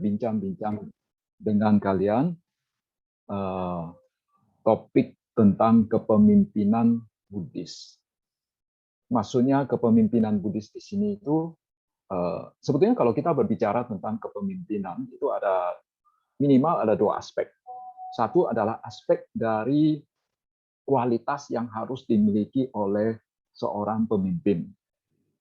berbincang-bincang dengan kalian topik tentang kepemimpinan Buddhis. Maksudnya kepemimpinan Buddhis di sini itu sebetulnya kalau kita berbicara tentang kepemimpinan itu ada minimal ada dua aspek. Satu adalah aspek dari kualitas yang harus dimiliki oleh seorang pemimpin.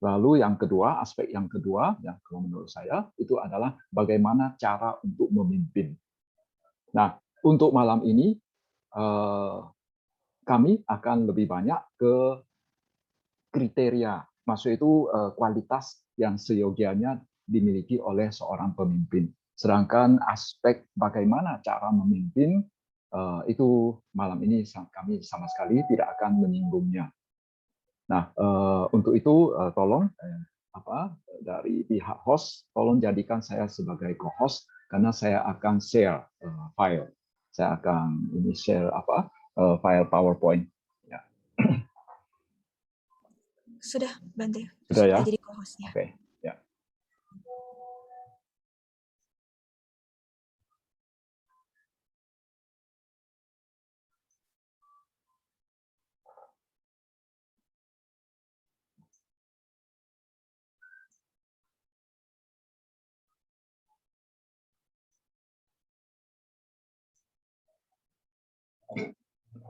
Lalu yang kedua, aspek yang kedua, yang kalau menurut saya itu adalah bagaimana cara untuk memimpin. Nah, untuk malam ini kami akan lebih banyak ke kriteria, maksud itu kualitas yang seyogianya dimiliki oleh seorang pemimpin. Sedangkan aspek bagaimana cara memimpin itu malam ini kami sama sekali tidak akan menyinggungnya. Nah, untuk itu tolong dari pihak host, tolong jadikan saya sebagai co-host karena saya akan share file. Saya akan ini share file PowerPoint. Ya. Sudah, Bante. Sudah ya? Jadi co-hostnya. Oke. Ya.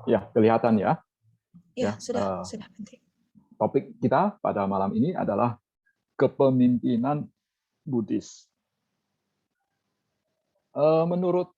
Ya, kelihatan ya? Ya, sudah Bante. Topik kita pada malam ini adalah kepemimpinan Buddhis. Menurut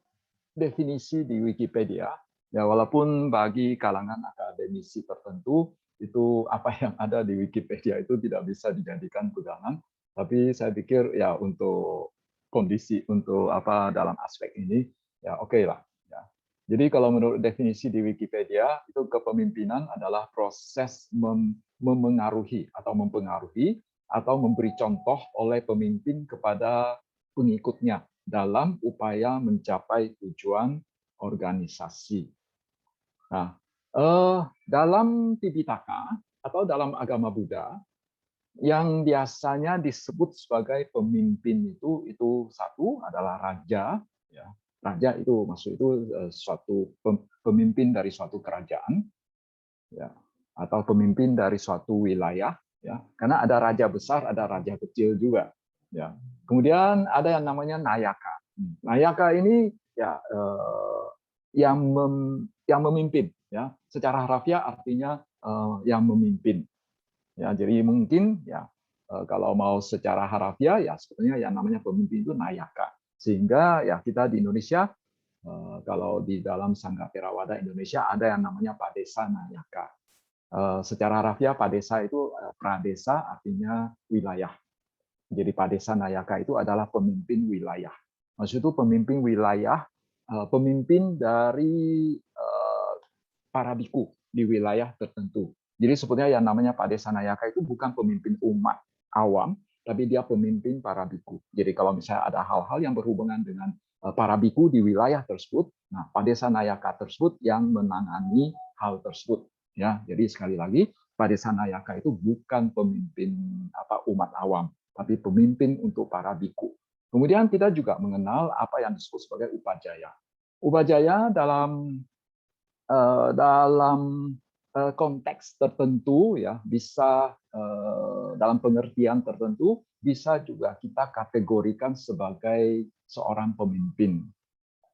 definisi di Wikipedia, ya walaupun bagi kalangan akademisi tertentu itu apa yang ada di Wikipedia itu tidak bisa dijadikan pegangan, tapi saya pikir ya untuk kondisi untuk dalam aspek ini ya oke lah. Ya. Jadi kalau menurut definisi di Wikipedia itu kepemimpinan adalah proses memengaruhi atau mempengaruhi atau memberi contoh oleh pemimpin kepada pengikutnya dalam upaya mencapai tujuan organisasi. Nah, dalam Tipitaka atau dalam agama Buddha, yang biasanya disebut sebagai pemimpin itu satu adalah raja. Ya. Raja itu maksud itu suatu pemimpin dari suatu kerajaan, ya, atau pemimpin dari suatu wilayah. Ya. Karena ada raja besar, ada raja kecil juga. Ya. Kemudian ada yang namanya Nayaka. Nayaka ini ya yang memimpin, ya. Secara harfiah artinya yang memimpin. Ya, jadi mungkin ya kalau mau secara harfiah ya sebetulnya yang namanya pemimpin itu Nayaka. Sehingga ya kita di Indonesia kalau di dalam Sangga Theravada Indonesia ada yang namanya Padesa Nayaka. Secara harfiah Padesa itu pradesa artinya wilayah. Jadi Padesa Nayaka itu adalah pemimpin wilayah. Maksud itu pemimpin wilayah, pemimpin dari para biku di wilayah tertentu. Jadi sebetulnya yang namanya Padesa Nayaka itu bukan pemimpin umat awam, tapi dia pemimpin para biku. Jadi kalau misalnya ada hal-hal yang berhubungan dengan para biku di wilayah tersebut, nah Padesa Nayaka tersebut yang menangani hal tersebut. Ya, jadi sekali lagi Padesa Nayaka itu bukan pemimpin umat awam, tapi pemimpin untuk para biku. Kemudian kita juga mengenal apa yang disebut sebagai upajaya. Upajaya dalam konteks tertentu ya bisa dalam pengertian tertentu bisa juga kita kategorikan sebagai seorang pemimpin,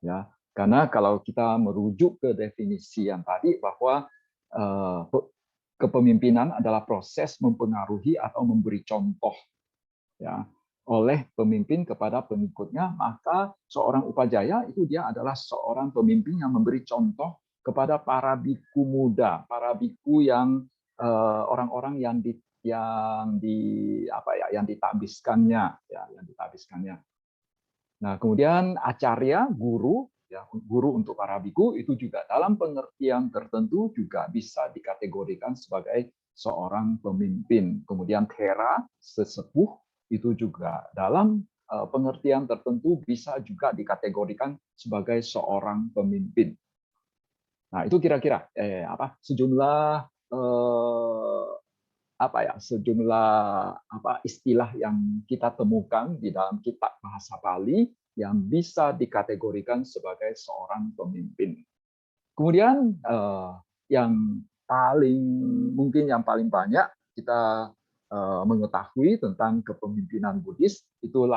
ya, karena kalau kita merujuk ke definisi yang tadi bahwa kepemimpinan adalah proses mempengaruhi atau memberi contoh, ya, oleh pemimpin kepada pengikutnya, maka seorang upajaya itu dia adalah seorang pemimpin yang memberi contoh kepada para biku muda, para biku yang orang-orang yang ditabiskannya, ya, yang ditabiskannya. Nah, kemudian acarya, guru, ya, guru untuk para biku itu juga dalam pengertian tertentu juga bisa dikategorikan sebagai seorang pemimpin. Kemudian thera, sesepuh, itu juga dalam pengertian tertentu bisa juga dikategorikan sebagai seorang pemimpin. Nah, itu kira-kira sejumlah sejumlah istilah yang kita temukan di dalam kitab bahasa Bali yang bisa dikategorikan sebagai seorang pemimpin. Kemudian yang paling banyak kita mengetahui tentang kepemimpinan Buddhis itu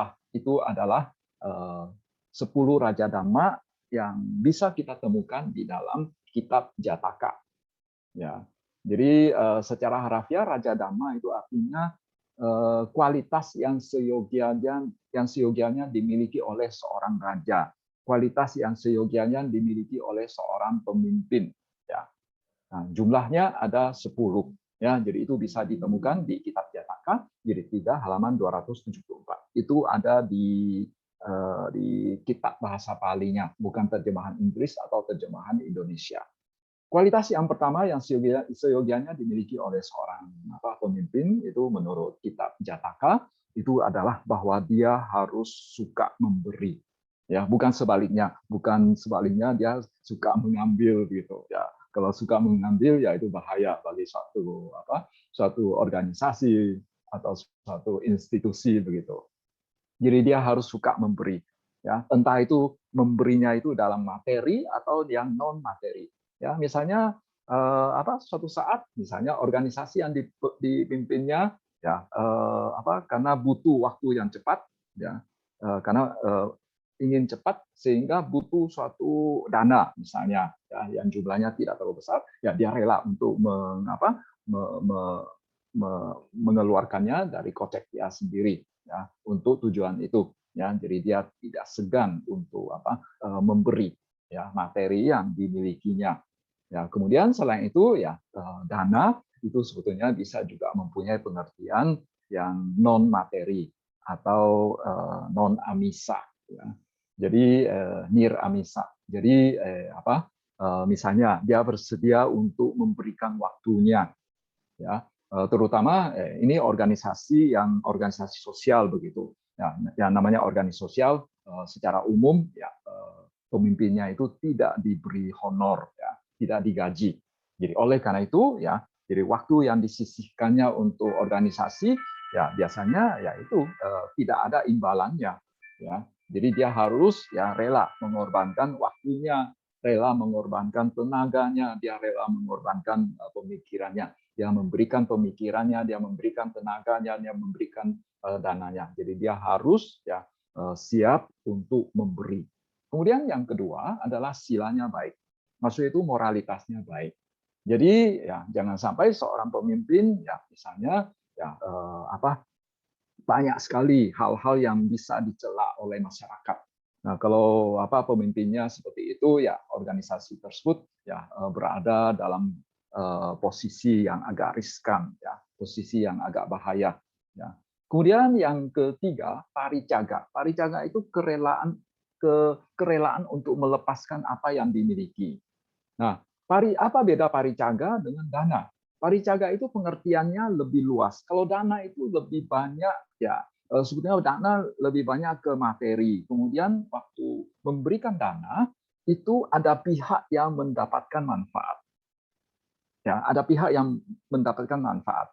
adalah 10 Raja Dhamma yang bisa kita temukan di dalam kitab Jataka. Ya, jadi secara harafiah Raja Dhamma itu artinya kualitas yang seyogianya dimiliki oleh seorang raja, kualitas yang seyogianya dimiliki oleh seorang pemimpin. Ya, nah, jumlahnya ada 10. Ya, jadi itu bisa ditemukan di Kitab Jataka, jilid 3 halaman 274. Itu ada di kitab bahasa Palinya, bukan terjemahan Inggris atau terjemahan Indonesia. Kualitas yang pertama yang seyogianya dimiliki oleh seorang pemimpin itu menurut kitab Jataka itu adalah bahwa dia harus suka memberi. Ya, bukan sebaliknya dia suka mengambil gitu ya. Kalau suka mengambil ya itu bahaya bagi suatu organisasi atau suatu institusi begitu. Jadi dia harus suka memberi. Ya, entah itu memberinya itu dalam materi atau yang non materi. Ya, misalnya suatu saat misalnya organisasi yang dipimpinnya ya karena butuh waktu yang cepat ya karena ingin cepat sehingga butuh suatu dana misalnya ya yang jumlahnya tidak terlalu besar ya dia rela untuk mengeluarkannya dari kocek dia sendiri ya untuk tujuan itu ya jadi dia tidak segan untuk memberi ya materi yang dimilikinya. Ya, kemudian selain itu ya dana itu sebetulnya bisa juga mempunyai pengertian yang non materi atau non amisa. Ya. Jadi nir amisa. Jadi misalnya dia bersedia untuk memberikan waktunya, ya terutama ini organisasi sosial begitu. Ya, yang namanya organisasi sosial secara umum ya pemimpinnya itu tidak diberi honor ya tidak digaji. Jadi oleh karena itu ya, jadi waktu yang disisihkannya untuk organisasi ya biasanya ya itu tidak ada imbalannya ya. Jadi dia harus ya rela mengorbankan waktunya, rela mengorbankan tenaganya, dia rela mengorbankan pemikirannya, dia memberikan pemikirannya, dia memberikan tenaganya, dia memberikan dananya. Jadi dia harus ya siap untuk memberi. Kemudian yang kedua adalah silanya baik. Maksudnya itu moralitasnya baik. Jadi ya jangan sampai seorang pemimpin ya misalnya ya banyak sekali hal-hal yang bisa dicela oleh masyarakat. Nah, kalau pemimpinnya seperti itu ya organisasi tersebut ya berada dalam posisi yang agak riskan ya, posisi yang agak bahaya ya. Kemudian yang ketiga, paricaga. Paricaga itu kerelaan untuk melepaskan apa yang dimiliki. Nah, apa beda paricaga dengan dana? Paricaga itu pengertiannya lebih luas. Kalau dana itu lebih banyak ya sebetulnya dana lebih banyak ke materi. Kemudian waktu memberikan dana itu ada pihak yang mendapatkan manfaat. Ya, ada pihak yang mendapatkan manfaat.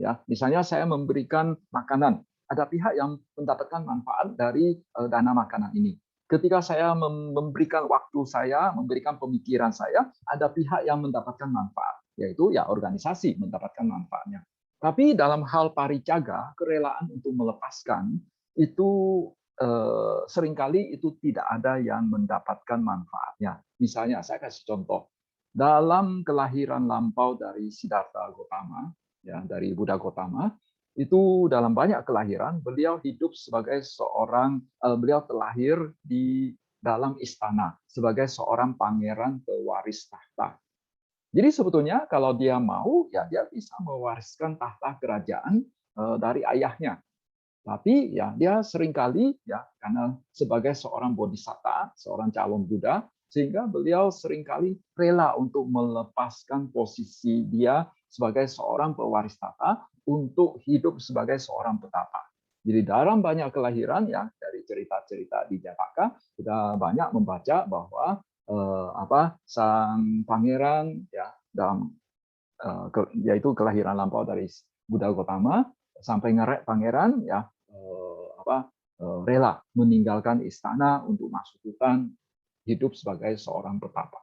Ya, misalnya saya memberikan makanan, ada pihak yang mendapatkan manfaat dari dana makanan ini. Ketika saya memberikan waktu saya, memberikan pemikiran saya, ada pihak yang mendapatkan manfaat, yaitu ya organisasi mendapatkan manfaatnya. Tapi dalam hal paricaga, kerelaan untuk melepaskan itu seringkali itu tidak ada yang mendapatkan manfaatnya. Misalnya saya kasih contoh, dalam kelahiran lampau dari Siddhartha Gautama, ya dari Buddha Gautama, itu dalam banyak kelahiran beliau hidup sebagai beliau terlahir di dalam istana sebagai seorang pangeran pewaris tahta. Jadi sebetulnya kalau dia mau ya dia bisa mewariskan tahta kerajaan dari ayahnya. Tapi ya dia seringkali ya karena sebagai seorang bodhisatta, seorang calon Buddha, sehingga beliau seringkali rela untuk melepaskan posisi dia sebagai seorang pewaris tahta untuk hidup sebagai seorang petapa. Jadi dalam banyak kelahiran ya dari cerita-cerita di Jataka kita banyak membaca bahwa sang pangeran ya dalam yaitu kelahiran lampau dari Buddha Gautama sampai ngerek pangeran ya rela meninggalkan istana untuk masuk hutan, hidup sebagai seorang petapa.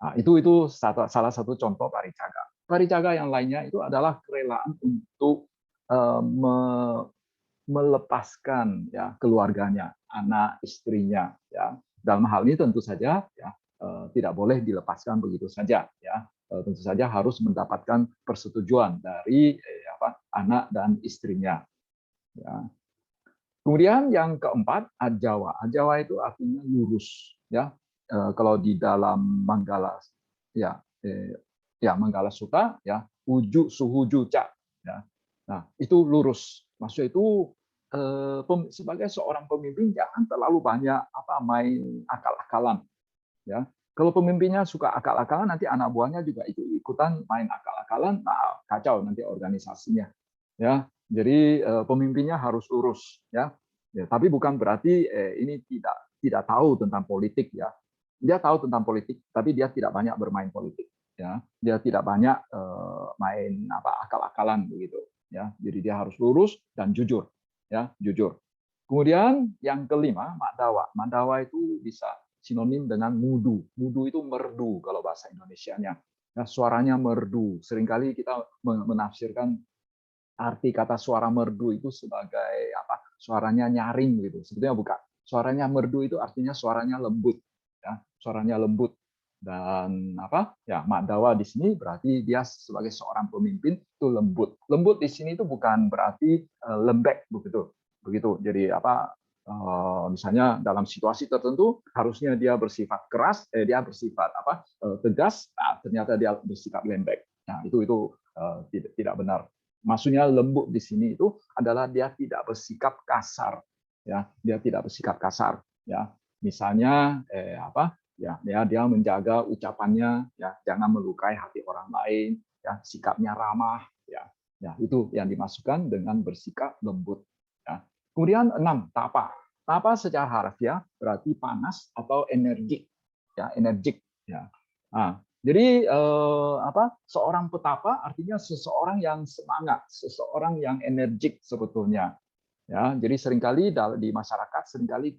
Nah, itu salah satu contoh paricaga. Paricaga yang lainnya itu adalah kerelaan untuk melepaskan ya keluarganya, anak, istrinya ya. Dalam hal ini tentu saja ya tidak boleh dilepaskan begitu saja ya. Tentu saja harus mendapatkan persetujuan dari anak dan istrinya ya. Kemudian yang keempat, ajawa. Ajawa itu artinya lurus ya. Kalau di dalam Manggala ya Manggala Sutta ya, uju suhuju ca ya. Nah, itu lurus. Maksudnya itu sebagai seorang pemimpin jangan terlalu banyak main akal-akalan ya. Kalau pemimpinnya suka akal-akalan, nanti anak buahnya juga ikutan main akal-akalan, nah kacau nanti organisasinya ya. Jadi pemimpinnya harus lurus ya. Tapi bukan berarti ini tidak tahu tentang politik ya. Dia tahu tentang politik, tapi dia tidak banyak bermain politik ya. Dia tidak banyak main akal-akalan begitu ya. Jadi dia harus lurus dan jujur ya, jujur. Kemudian yang kelima, Mandawa. Mandawa itu bisa sinonim dengan mudu. Mudu itu merdu kalau bahasa Indonesianya. Nah, suaranya merdu. Seringkali kita menafsirkan arti kata suara merdu itu sebagai suaranya nyaring gitu. Sebetulnya bukan. Suaranya merdu itu artinya suaranya lembut ya, suaranya lembut. Dan Mandawa di sini berarti dia sebagai seorang pemimpin itu lembut. Lembut di sini itu bukan berarti lembek begitu. Begitu. Jadi misalnya dalam situasi tertentu harusnya dia bersifat keras, dia bersifat tegas, ternyata dia bersifat lembek. Nah, itu tidak benar. Maksudnya lembut di sini itu adalah dia tidak bersikap kasar ya, dia tidak bersikap kasar ya. Misalnya dia menjaga ucapannya ya, jangan melukai hati orang lain ya, sikapnya ramah ya. Ya, itu yang dimasukkan dengan bersikap lembut ya. Kemudian 6, tapa. Tapa secara harfiah berarti panas atau energik ya, energik ya. Nah, jadi seorang petapa artinya seseorang yang semangat, seseorang yang energik sebetulnya. Ya, jadi seringkali di masyarakat seringkali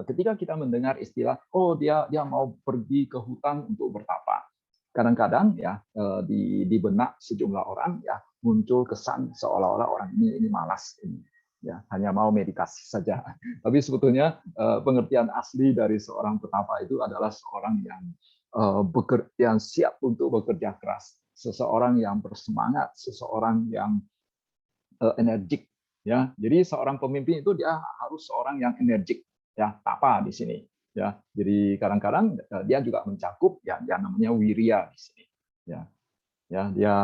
ketika kita mendengar istilah dia mau pergi ke hutan untuk bertapa. Kadang-kadang ya di benak sejumlah orang ya muncul kesan seolah-olah orang ini malas ini. Ya, hanya mau meditasi saja. Tapi sebetulnya pengertian asli dari seorang petapa itu adalah seorang yang siap untuk bekerja keras, seseorang yang bersemangat, seseorang yang energik ya. Jadi seorang pemimpin itu dia harus seorang yang energik ya, tapa di sini ya. Jadi kadang-kadang dia juga mencakup ya yang namanya wirya di sini ya. Ya, dia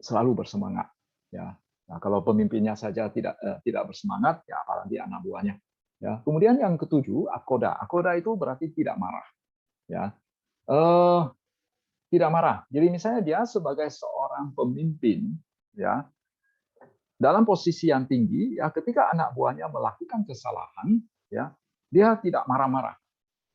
selalu bersemangat ya. Nah, kalau pemimpinnya saja tidak bersemangat ya apalagi anak buahnya ya. Kemudian yang ketujuh, akoda. Akoda itu berarti tidak marah ya. Tidak marah. Jadi misalnya dia sebagai seorang pemimpin ya, dalam posisi yang tinggi ya, ketika anak buahnya melakukan kesalahan ya, dia tidak marah-marah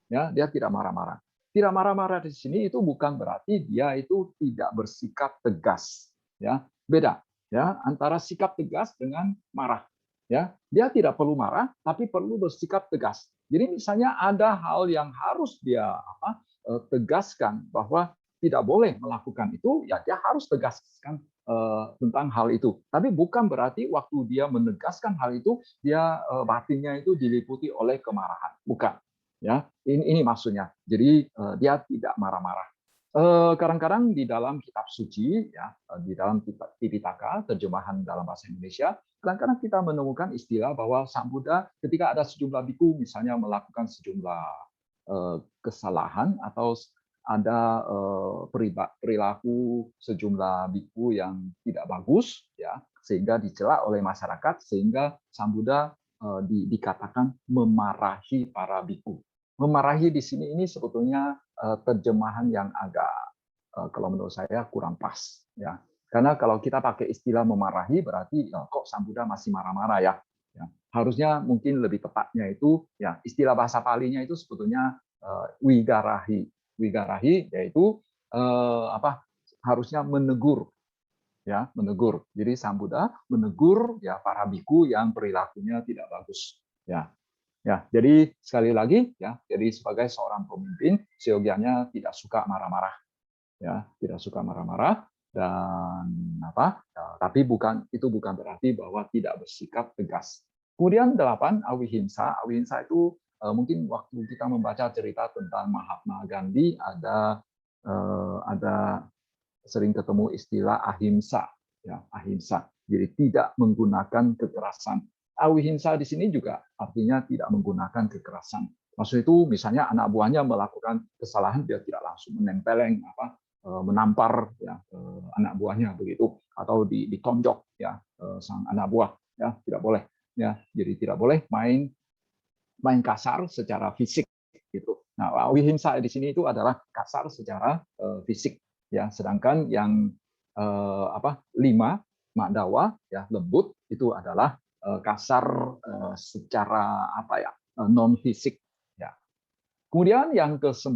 ya, dia tidak marah-marah. Tidak marah-marah di sini itu bukan berarti dia itu tidak bersikap tegas ya. Beda ya antara sikap tegas dengan marah ya. Dia tidak perlu marah tapi perlu bersikap tegas. Jadi misalnya ada hal yang harus dia tegaskan bahwa tidak boleh melakukan itu, ya dia harus tegaskan tentang hal itu. Tapi bukan berarti waktu dia menegaskan hal itu, dia batinnya itu diliputi oleh kemarahan. Bukan. Ya, ini maksudnya. Jadi dia tidak marah-marah. Kadang-kadang di dalam kitab suci, ya, di dalam Tipitaka, terjemahan dalam bahasa Indonesia, kadang-kadang kita menemukan istilah bahwa Sang Buddha ketika ada sejumlah biku misalnya melakukan sejumlah kesalahan atau ada perilaku sejumlah biku yang tidak bagus ya, sehingga dicela oleh masyarakat, sehingga Sang Buddha dikatakan memarahi para biku. Memarahi di sini ini sebetulnya terjemahan yang agak kalau menurut saya kurang pas ya. Karena kalau kita pakai istilah memarahi berarti kok Sang Buddha masih marah-marah ya. Ya. Harusnya mungkin lebih tepatnya itu ya istilah bahasa Palinya itu sebetulnya wigarahi. Wigarahi yaitu harusnya menegur ya, menegur. Jadi Sang Buddha menegur ya para biku yang perilakunya tidak bagus. Ya, ya. Jadi sekali lagi ya, jadi sebagai seorang pemimpin, seyogianya tidak suka marah-marah, ya, tidak suka marah-marah dan apa? Tapi itu bukan berarti bahwa tidak bersikap tegas. Kemudian 8 awihimsa. Awihimsa itu mungkin waktu kita membaca cerita tentang Mahatma Gandhi ada sering ketemu istilah ahimsa, ya, ahimsa. Jadi tidak menggunakan kekerasan. Awihimsa di sini juga artinya tidak menggunakan kekerasan. Maksud itu misalnya anak buahnya melakukan kesalahan, dia tidak langsung menempeleng menampar ya anak buahnya begitu, atau ditonjok ya sang anak buah, ya tidak boleh, ya. Jadi tidak boleh main kasar secara fisik gitu. Nah, wihimsa di sini itu adalah kasar secara fisik, ya. Sedangkan yang 5 makdawa ya lembut itu adalah kasar secara non fisik, ya. Kemudian yang ke-9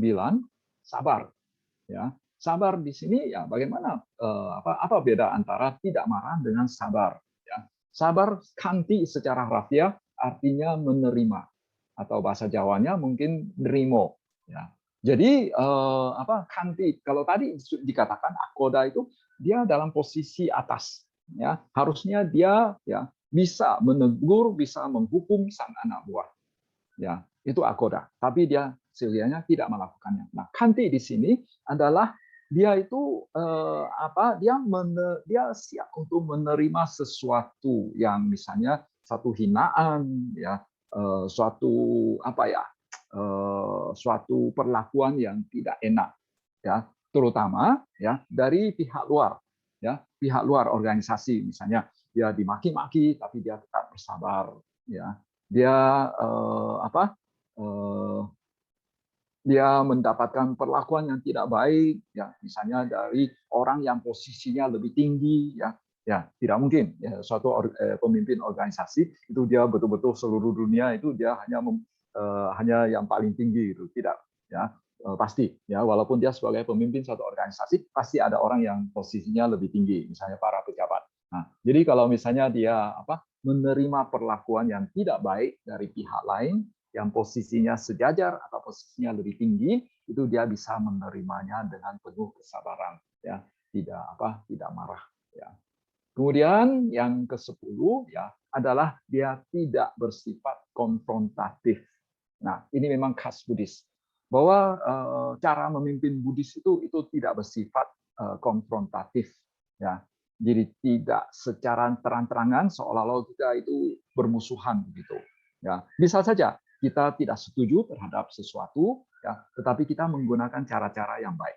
sabar, ya. Sabar di sini ya bagaimana apa beda antara tidak marah dengan sabar, ya. Sabar kanti secara harfiah artinya menerima, atau bahasa Jawanya mungkin nerimo, ya. Jadi kanti kalau tadi dikatakan akoda itu dia dalam posisi atas, ya. Harusnya dia ya bisa menegur, bisa menghukum sang anak buah, ya. Itu akoda, tapi dia seyogianya tidak melakukannya. Nah, kanti di sini adalah dia itu dia siap untuk menerima sesuatu yang misalnya satu hinaan, ya, suatu suatu perlakuan yang tidak enak, ya, terutama ya dari pihak luar, ya, pihak luar organisasi, misalnya dia dimaki-maki tapi dia tetap bersabar, ya. Dia dia mendapatkan perlakuan yang tidak baik, ya, misalnya dari orang yang posisinya lebih tinggi, ya, ya tidak mungkin ya, suatu pemimpin organisasi itu dia betul-betul seluruh dunia itu dia hanya yang paling tinggi itu tidak, ya, pasti ya walaupun dia sebagai pemimpin suatu organisasi pasti ada orang yang posisinya lebih tinggi, misalnya para pejabat. Nah, jadi kalau misalnya dia menerima perlakuan yang tidak baik dari pihak lain yang posisinya sejajar atau posisinya lebih tinggi, itu dia bisa menerimanya dengan penuh kesabaran, ya, tidak marah, ya. Kemudian yang ke-10 ya adalah dia tidak bersifat konfrontatif. Nah, ini memang khas Buddhis, bahwa cara memimpin Buddhis itu tidak bersifat konfrontatif, ya. Jadi tidak secara terang-terangan seolah-olah kita itu bermusuhan gitu, ya. Bisa saja kita tidak setuju terhadap sesuatu, ya, tetapi kita menggunakan cara-cara yang baik,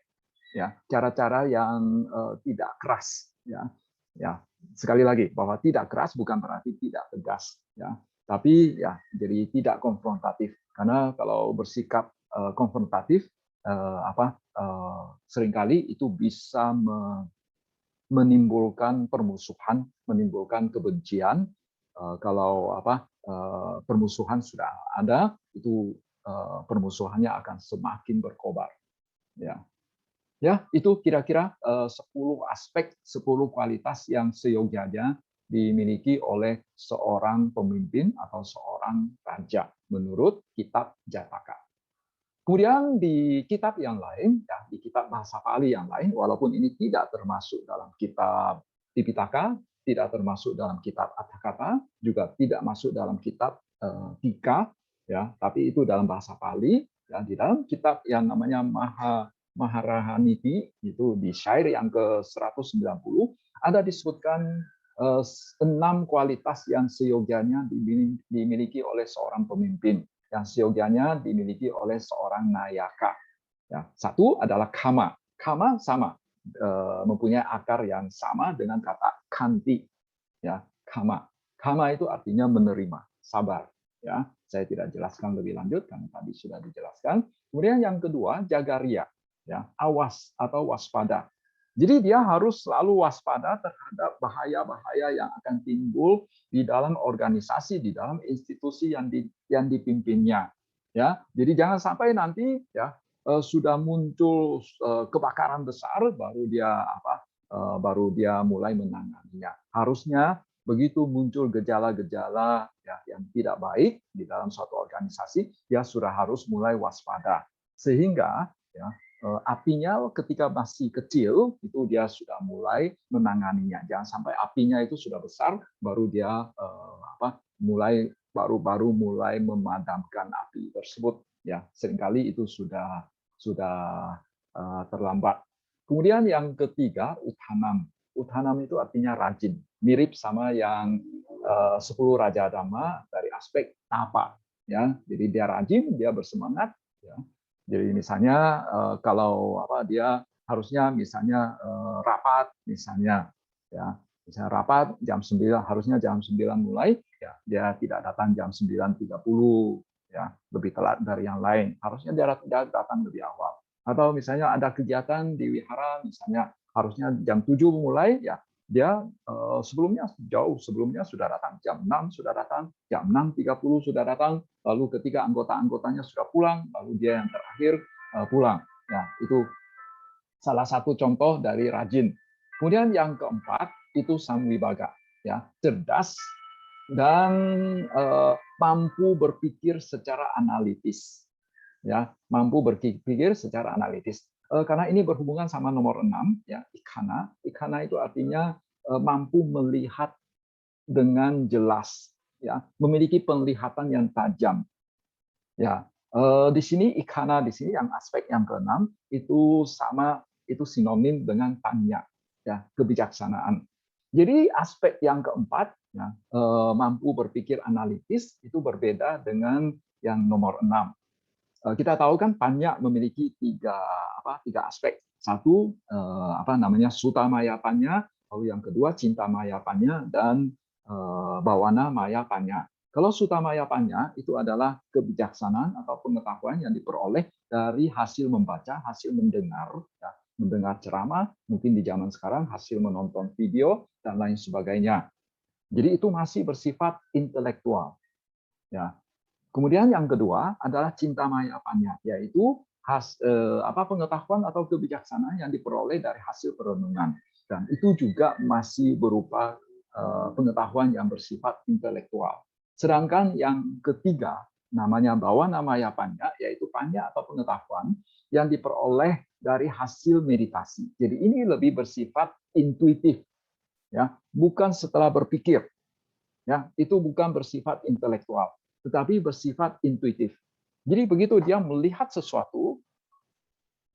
ya, cara-cara yang tidak keras, ya, ya. Sekali lagi bahwa tidak keras bukan berarti tidak tegas, ya, tapi ya jadi tidak konfrontatif, karena kalau bersikap konfrontatif seringkali itu bisa menimbulkan permusuhan, menimbulkan kebencian. Kalau permusuhan sudah ada, itu permusuhannya akan semakin berkobar. Ya, ya itu kira-kira 10 aspek, 10 kualitas yang seyogianya dimiliki oleh seorang pemimpin atau seorang raja menurut kitab Jataka. Kemudian di kitab yang lain, ya, di kitab bahasa Pali yang lain, walaupun ini tidak termasuk dalam kitab Tipitaka, tidak termasuk dalam kitab Atthakatha, juga tidak masuk dalam kitab Tika, ya, tapi itu dalam bahasa Pali, ya, di dalam kitab yang namanya Maharahaniti, itu di syair yang ke-190, ada disebutkan 6 kualitas yang seyogianya dimiliki oleh seorang pemimpin, yang seyogianya dimiliki oleh seorang nayaka. Ya, satu adalah kama. Kama sama, mempunyai akar yang sama dengan kata kanti. Ya, kama. Kama itu artinya menerima, sabar. Ya, saya tidak jelaskan lebih lanjut karena tadi sudah dijelaskan. Kemudian yang kedua, jagaria. Ya, awas atau waspada. Jadi dia harus selalu waspada terhadap bahaya-bahaya yang akan timbul di dalam organisasi, di dalam institusi yang dipimpinnya. Ya, jadi jangan sampai nanti ya sudah muncul kebakaran besar baru dia baru dia mulai menanganinya. Harusnya begitu muncul gejala-gejala ya, yang tidak baik di dalam suatu organisasi, dia sudah harus mulai waspada. Sehingga ya, apinya ketika masih kecil itu dia sudah mulai menanganinya. Jangan sampai apinya itu sudah besar baru dia baru mulai memadamkan api tersebut. Ya, seringkali itu sudah terlambat. Kemudian yang ketiga, uthanam. Uthanam itu artinya rajin, mirip sama yang 10 Raja Dhamma dari aspek tapa. Ya, jadi dia rajin, dia bersemangat. Ya. Jadi misalnya kalau dia harusnya misalnya rapat, misalnya ya, misalnya rapat jam 9, harusnya jam 9 mulai, ya dia tidak datang jam 9.30, ya lebih telat dari yang lain. Harusnya dia datang lebih awal. Atau misalnya ada kegiatan di wihara, misalnya harusnya jam 7 mulai, ya dia jauh sebelumnya sudah datang, jam 6 sudah datang, jam 6.30 sudah datang, lalu ketika anggota-anggotanya sudah pulang, lalu dia yang terakhir pulang. Ya, itu salah satu contoh dari rajin. Kemudian yang keempat itu samwibaga, ya, cerdas dan mampu berpikir secara analitis. Ya, mampu berpikir secara analitis. Karena ini berhubungan sama nomor 6, ya, ikhana. Ikhana itu artinya mampu melihat dengan jelas, ya, memiliki penglihatan yang tajam. Ya, di sini ikhana di sini yang aspek yang keenam itu sinonim dengan tanya, ya, kebijaksanaan. Jadi aspek yang keempat, ya, mampu berpikir analitis itu berbeda dengan yang nomor 6. Kita tahu kan Panya memiliki tiga aspek. Satu Sutamaya Panya, lalu yang kedua Cintamaya Panya, dan Bawana Maya Panya. Kalau Sutamaya Panya itu adalah kebijaksanaan atau pengetahuan yang diperoleh dari hasil membaca, hasil mendengar, ya, mendengar ceramah, mungkin di zaman sekarang hasil menonton video dan lain sebagainya. Jadi itu masih bersifat intelektual. Ya, kemudian yang kedua adalah cintamaya panya, yaitu pengetahuan atau kebijaksanaan yang diperoleh dari hasil perenungan. Dan itu juga masih berupa pengetahuan yang bersifat intelektual. Sedangkan yang ketiga, namanya bawana maya panya, yaitu panya atau pengetahuan yang diperoleh dari hasil meditasi. Jadi ini lebih bersifat intuitif, ya, bukan setelah berpikir. Ya, itu bukan bersifat intelektual, tetapi bersifat intuitif. Jadi begitu dia melihat sesuatu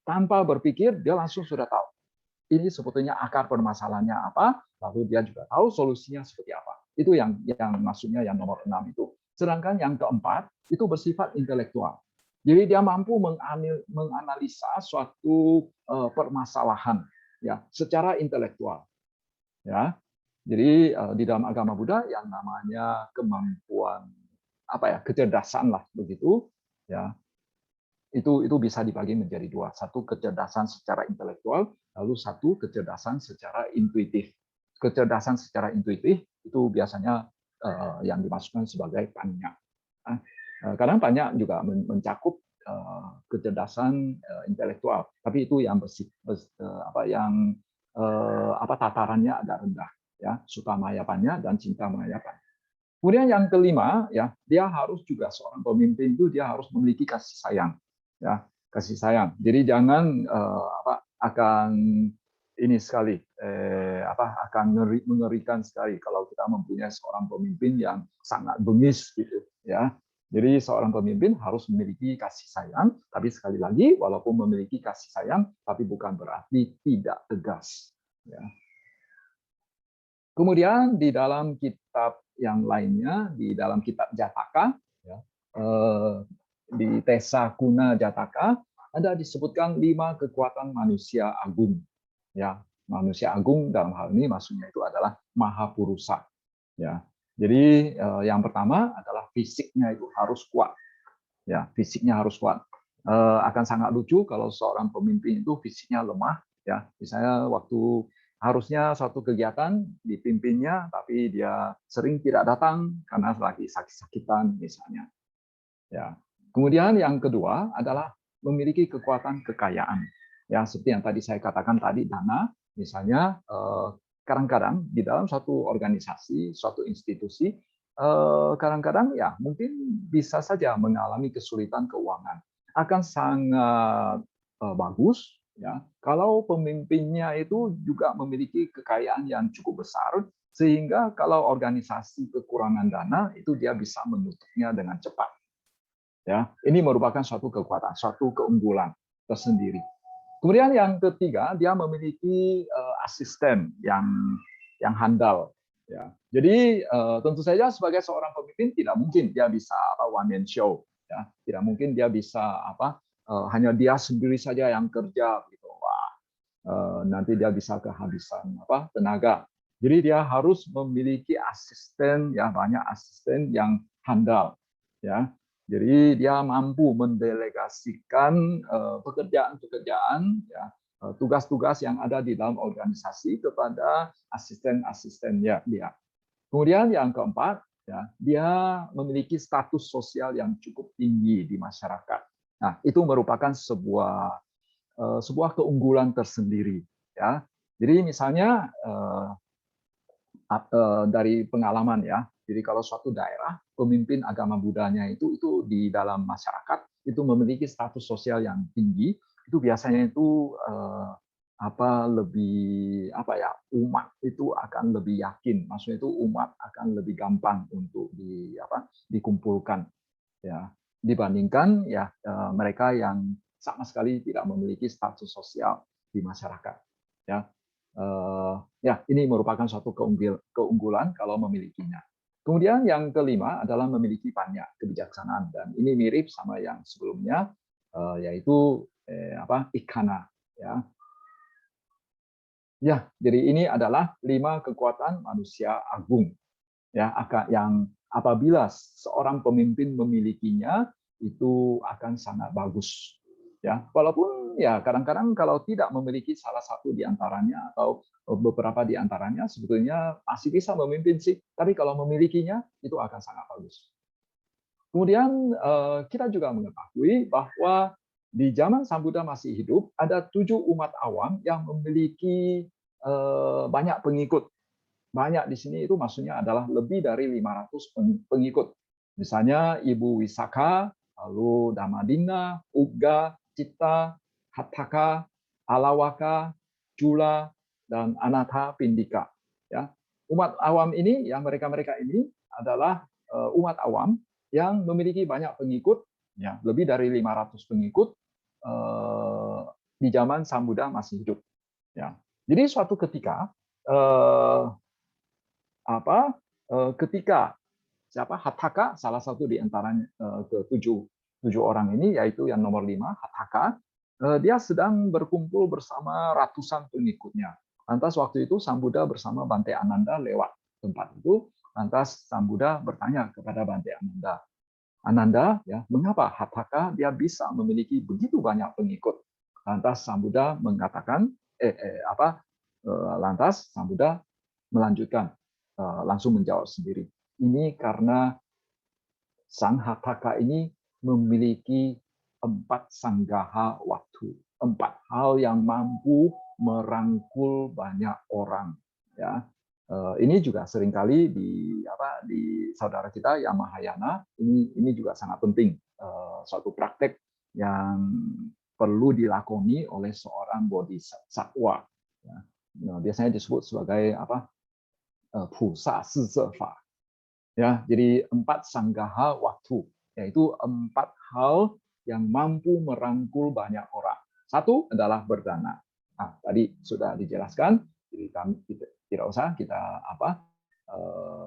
tanpa berpikir, dia langsung sudah tahu. Ini sebetulnya akar permasalahannya apa, lalu dia juga tahu solusinya seperti apa. Itu yang maksudnya yang nomor 6 itu. Sedangkan yang keempat itu bersifat intelektual. Jadi dia mampu menganalisa suatu permasalahan, ya, secara intelektual. Ya, jadi di dalam agama Buddha yang namanya kemampuan kecerdasan lah begitu, ya, itu bisa dibagi menjadi dua. Satu kecerdasan secara intelektual, lalu satu kecerdasan secara intuitif. Kecerdasan secara intuitif itu biasanya yang dimasukkan sebagai panya. Kadang panya juga mencakup kecerdasan intelektual, tapi itu yang tatarannya agak rendah, ya, sutamaya panya dan cintamaya panya. Kemudian yang kelima, ya, dia harus juga seorang pemimpin itu dia harus memiliki kasih sayang, ya, kasih sayang. Jadi jangan akan ini sekali akan mengerikan sekali kalau kita mempunyai seorang pemimpin yang sangat bengis gitu, ya. Jadi seorang pemimpin harus memiliki kasih sayang, tapi sekali lagi walaupun memiliki kasih sayang, tapi bukan berarti tidak tegas. Ya. Kemudian di dalam kitab yang lainnya, di dalam kitab Jataka, ya, di Tesa Kuna Jataka, ada disebutkan 5 kekuatan manusia agung. Ya, manusia agung dalam hal ini maksudnya itu adalah Mahapurusa. Ya, jadi yang pertama adalah fisiknya itu harus kuat. Ya, fisiknya harus kuat. Akan sangat lucu kalau seorang pemimpin itu fisiknya lemah. Ya, misalnya waktu harusnya suatu kegiatan dipimpinnya, tapi dia sering tidak datang karena lagi sakit-sakitan misalnya. Ya. Kemudian yang kedua adalah memiliki kekuatan kekayaan. Ya, seperti yang tadi saya katakan tadi, dana. Misalnya kadang-kadang di dalam suatu organisasi, suatu institusi, kadang-kadang ya mungkin bisa saja mengalami kesulitan keuangan. Akan sangat bagus ya kalau pemimpinnya itu juga memiliki kekayaan yang cukup besar, sehingga kalau organisasi kekurangan dana itu dia bisa menutupnya dengan cepat. Ya, ini merupakan suatu kekuatan, suatu keunggulan tersendiri. Kemudian yang ketiga, dia memiliki asisten yang handal. Ya. Jadi tentu saja sebagai seorang pemimpin tidak mungkin dia bisa one man show. Ya. Tidak mungkin dia bisa hanya dia sendiri saja yang kerja. Gitu. Wah, nanti dia bisa kehabisan tenaga. Jadi dia harus memiliki asisten, ya banyak asisten yang handal. Ya, jadi dia mampu mendelegasikan pekerjaan-pekerjaan, ya, tugas-tugas yang ada di dalam organisasi kepada asisten-asistennya dia. Kemudian yang keempat, ya, dia memiliki status sosial yang cukup tinggi di masyarakat. Nah, itu merupakan sebuah keunggulan tersendiri. Ya, jadi misalnya dari pengalaman ya. Jadi kalau suatu daerah pemimpin agama Budanya itu di dalam masyarakat itu memiliki status sosial yang tinggi, itu biasanya itu umat itu akan lebih yakin, maksudnya itu umat akan lebih gampang untuk dikumpulkan ya dibandingkan ya mereka yang sama sekali tidak memiliki status sosial di masyarakat ya. Ya, ini merupakan suatu keunggulan kalau memilikinya. Kemudian yang kelima adalah memiliki banyak kebijaksanaan, dan ini mirip sama yang sebelumnya, yaitu ikana. Ya. Ya, jadi ini adalah 5 kekuatan manusia agung. Ya, yang apabila seorang pemimpin memilikinya itu akan sangat bagus. Ya, walaupun ya kadang-kadang kalau tidak memiliki salah satu di antaranya atau beberapa di antaranya sebetulnya masih bisa memimpin sih, tapi kalau memilikinya itu akan sangat bagus. Kemudian kita juga mengetahui bahwa di zaman Sang Buddha masih hidup ada 7 umat awam yang memiliki banyak pengikut. Banyak di sini itu maksudnya adalah lebih dari 500 pengikut. Misalnya Ibu Wisaka, lalu Damadina, Uga, Citta, Hataka, Alawaka, Jula, dan Anatha Pindika. Ya. Umat awam ini, yang mereka-mereka ini adalah umat awam yang memiliki banyak pengikut, ya, lebih dari 500 pengikut di zaman Sang Buddha masih hidup. Ya. Jadi suatu ketika ketika Hataka, salah satu di antaranya tujuh orang ini, yaitu yang nomor 5, Hataka, dia sedang berkumpul bersama ratusan pengikutnya. Lantas waktu itu Sang Buddha bersama Bante Ananda lewat tempat itu. Lantas Sang Buddha bertanya kepada Bante Ananda, Ananda, ya, mengapa Hataka dia bisa memiliki begitu banyak pengikut? Lantas Sang Buddha mengatakan, lantas Sang Buddha melanjutkan, langsung menjawab sendiri. Ini karena Sang Hataka ini memiliki 4 sanggaha waktu, 4 hal yang mampu merangkul banyak orang. Ya, ini juga seringkali di saudara kita yang Mahayana ini juga sangat penting, suatu praktek yang perlu dilakoni oleh seorang bodhisattva. Ya, biasanya disebut sebagai Pusa Sizefa. Ya, jadi 4 sanggaha waktu, yaitu 4 hal yang mampu merangkul banyak orang. Satu adalah berdana. Nah, tadi sudah dijelaskan, jadi kami tidak usah kita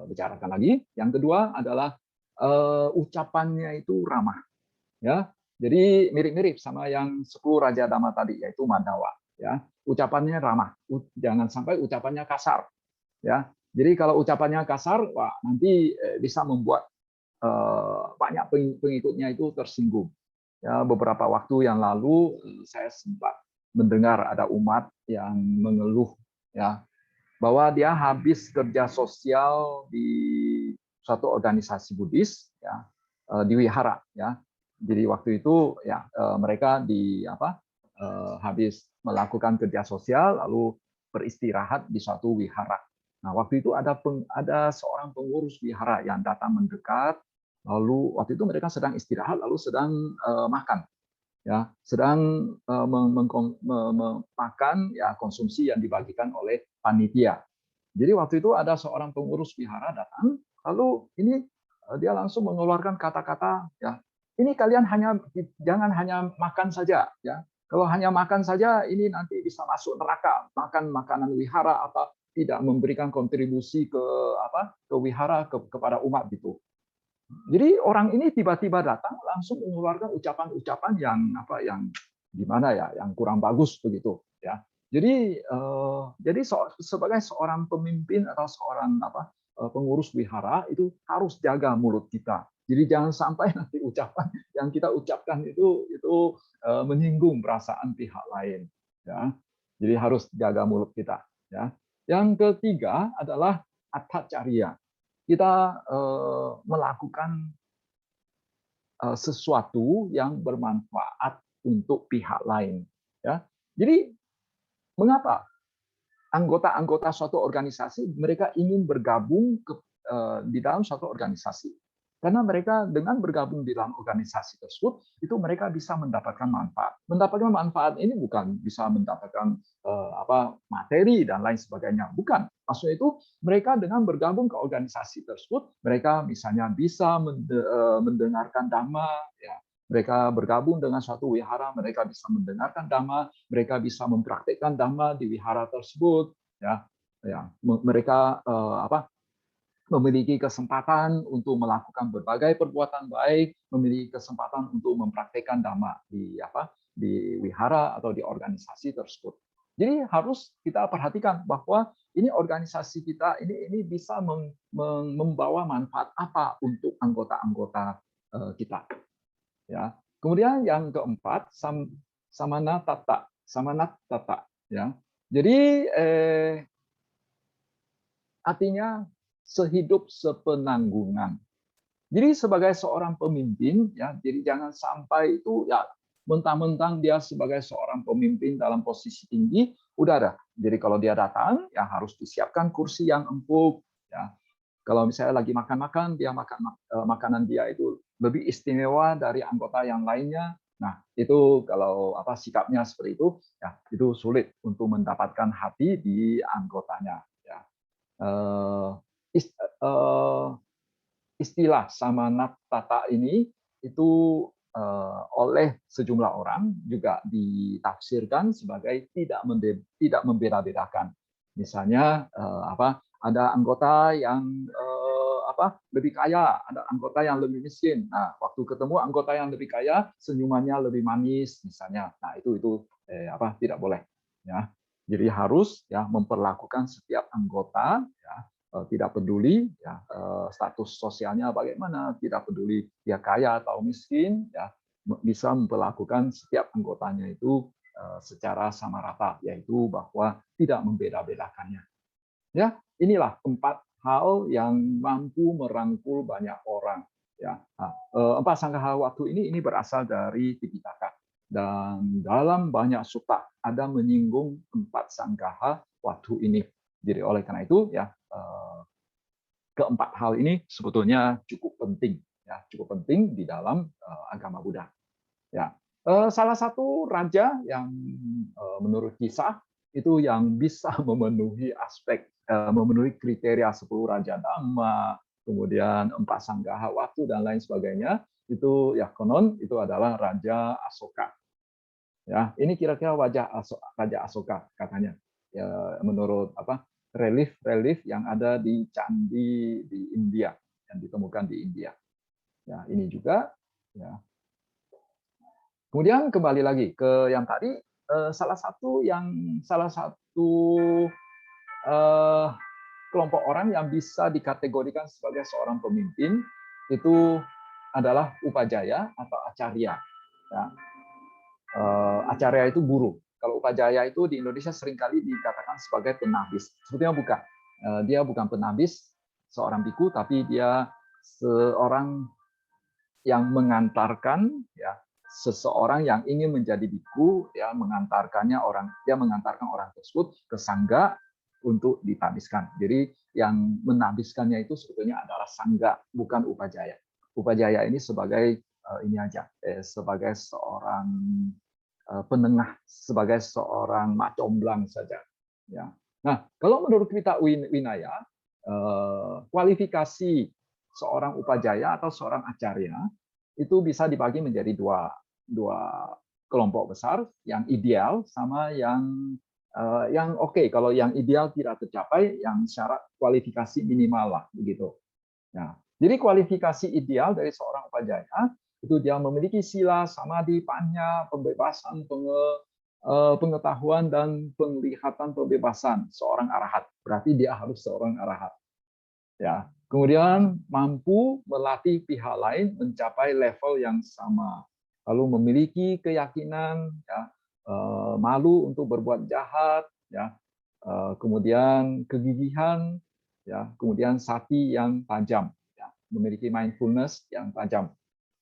bicarakan lagi. Yang kedua adalah ucapannya itu ramah. Ya, jadi mirip-mirip sama yang 10 Raja Dhamma tadi, yaitu Mandawa. Ya, ucapannya ramah, jangan sampai ucapannya kasar. Ya, jadi kalau ucapannya kasar, wah nanti bisa membuat banyak pengikutnya itu tersinggung. Ya, beberapa waktu yang lalu saya sempat mendengar ada umat yang mengeluh ya bahwa dia habis kerja sosial di suatu organisasi Buddhis ya di wihara ya. Jadi waktu itu ya mereka habis melakukan kerja sosial lalu beristirahat di suatu wihara. Nah, waktu itu ada seorang pengurus wihara yang datang mendekat, lalu waktu itu mereka sedang istirahat, lalu sedang makan, ya, sedang makan ya konsumsi yang dibagikan oleh panitia. Jadi waktu itu ada seorang pengurus wihara datang, lalu ini dia langsung mengeluarkan kata-kata, ya, ini kalian jangan hanya makan saja, ya. Kalau hanya makan saja, ini nanti bisa masuk neraka, makan makanan wihara apa tidak memberikan kontribusi ke wihara kepada umat gitu. Jadi orang ini tiba-tiba datang langsung mengeluarkan ucapan-ucapan yang gimana ya, yang kurang bagus begitu, ya. Jadi sebagai seorang pemimpin atau seorang pengurus wihara itu harus jaga mulut kita. Jadi jangan sampai nanti ucapan yang kita ucapkan itu menyinggung perasaan pihak lain, ya. Jadi harus jaga mulut kita, ya. Yang ketiga adalah atacariya. Kita melakukan sesuatu yang bermanfaat untuk pihak lain, ya. Jadi mengapa anggota-anggota suatu organisasi mereka ingin bergabung di dalam suatu organisasi? Karena mereka dengan bergabung di dalam organisasi tersebut itu mereka bisa mendapatkan manfaat. Mendapatkan manfaat ini bukan bisa mendapatkan materi dan lain sebagainya, bukan. Maksudnya itu mereka dengan bergabung ke organisasi tersebut mereka misalnya bisa mendengarkan dhamma, ya. Mereka bergabung dengan suatu wihara, mereka bisa mendengarkan dhamma, mereka bisa mempraktikkan dhamma di wihara tersebut, ya. Mereka memiliki kesempatan untuk melakukan berbagai perbuatan baik, memiliki kesempatan untuk mempraktikkan dhamma di wihara atau di organisasi tersebut. Jadi harus kita perhatikan bahwa ini organisasi kita ini bisa membawa manfaat apa untuk anggota-anggota kita. Ya. Kemudian yang keempat samanatata, ya. Jadi artinya sehidup sepenanggungan. Jadi sebagai seorang pemimpin, ya, jadi jangan sampai itu ya mentang-mentang dia sebagai seorang pemimpin dalam posisi tinggi, udah ada. Jadi kalau dia datang, ya harus disiapkan kursi yang empuk. Ya. Kalau misalnya lagi makan-makan, dia makan makanan dia itu lebih istimewa dari anggota yang lainnya. Nah, itu kalau sikapnya seperti itu, ya itu sulit untuk mendapatkan hati di anggotanya. Ya. Istilah samanat tata ini itu oleh sejumlah orang juga ditafsirkan sebagai tidak membeda-bedakan. Misalnya ada anggota yang lebih kaya, ada anggota yang lebih miskin. Nah, waktu ketemu anggota yang lebih kaya, senyumannya lebih manis misalnya. Nah, itu tidak boleh, ya. Jadi harus ya memperlakukan setiap anggota ya, tidak peduli ya status sosialnya bagaimana, tidak peduli dia kaya atau miskin, ya bisa memperlakukan setiap anggotanya itu secara sama rata, yaitu bahwa tidak membeda-bedakannya. Ya, inilah 4 hal yang mampu merangkul banyak orang. Ya, 4 sanggaha waktu ini berasal dari Tipitaka. Dan dalam banyak sutta ada menyinggung 4 sanggaha waktu ini. Jadi oleh karena itu ya keempat hal ini sebetulnya cukup penting, ya cukup penting di dalam agama Buddha. Ya, salah satu raja yang menurut kisah itu yang bisa memenuhi kriteria 10 raja Dhamma, kemudian 4 sanggaha waktu dan lain sebagainya, itu ya konon itu adalah Raja Asoka. Ya, ini kira-kira wajah Raja Asoka katanya. Ya, menurut relief yang ada di candi di India, yang ditemukan di India. Ya, ini juga ya. Kemudian kembali lagi ke yang tadi, salah satu kelompok orang yang bisa dikategorikan sebagai seorang pemimpin itu adalah upajaya atau acarya. Ya. Acarya itu guru. Kalau upajaya itu di Indonesia seringkali dikatakan sebagai penabis. Sebetulnya bukan. Dia bukan penabis, seorang biku, tapi dia seorang yang mengantarkan ya seseorang yang ingin menjadi biku, dia mengantarkan orang tersebut ke sangga untuk ditabiskan. Jadi yang menabiskannya itu sebetulnya adalah sangga, bukan upajaya. Upajaya ini sebagai sebagai seorang penengah, sebagai seorang mak comblang saja. Ya. Nah, kalau menurut kita Winaya, kualifikasi seorang upajaya atau seorang acarya itu bisa dibagi menjadi dua kelompok besar, yang ideal sama yang oke. Kalau yang ideal tidak tercapai, yang syarat kualifikasi minimal lah begitu. Nah, jadi kualifikasi ideal dari seorang upajaya itu dia memiliki sila, samadhi, panya, pembebasan, pengetahuan dan penglihatan pembebasan seorang arahat. Berarti dia harus seorang arahat. Ya. Kemudian mampu melatih pihak lain mencapai level yang sama. Lalu memiliki keyakinan, ya, malu untuk berbuat jahat, ya, kemudian kegigihan, ya, kemudian sati yang tajam, ya, memiliki mindfulness yang tajam.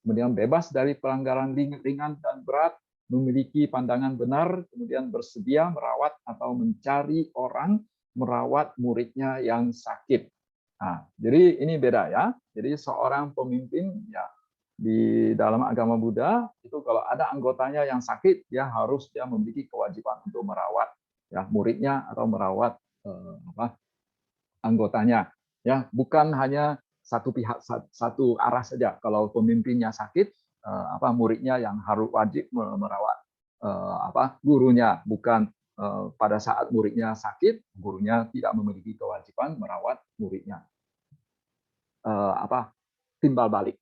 Kemudian bebas dari pelanggaran ringan dan berat, memiliki pandangan benar, kemudian bersedia merawat atau mencari orang merawat muridnya yang sakit. Nah, jadi ini beda ya. Jadi seorang pemimpin ya di dalam agama Buddha itu kalau ada anggotanya yang sakit, dia memiliki kewajiban untuk merawat ya muridnya atau merawat anggotanya. Ya, bukan hanya satu pihak satu arah saja. Kalau pemimpinnya sakit, muridnya yang harus wajib merawat gurunya, bukan pada saat muridnya sakit, gurunya tidak memiliki kewajiban merawat muridnya. Timbal balik,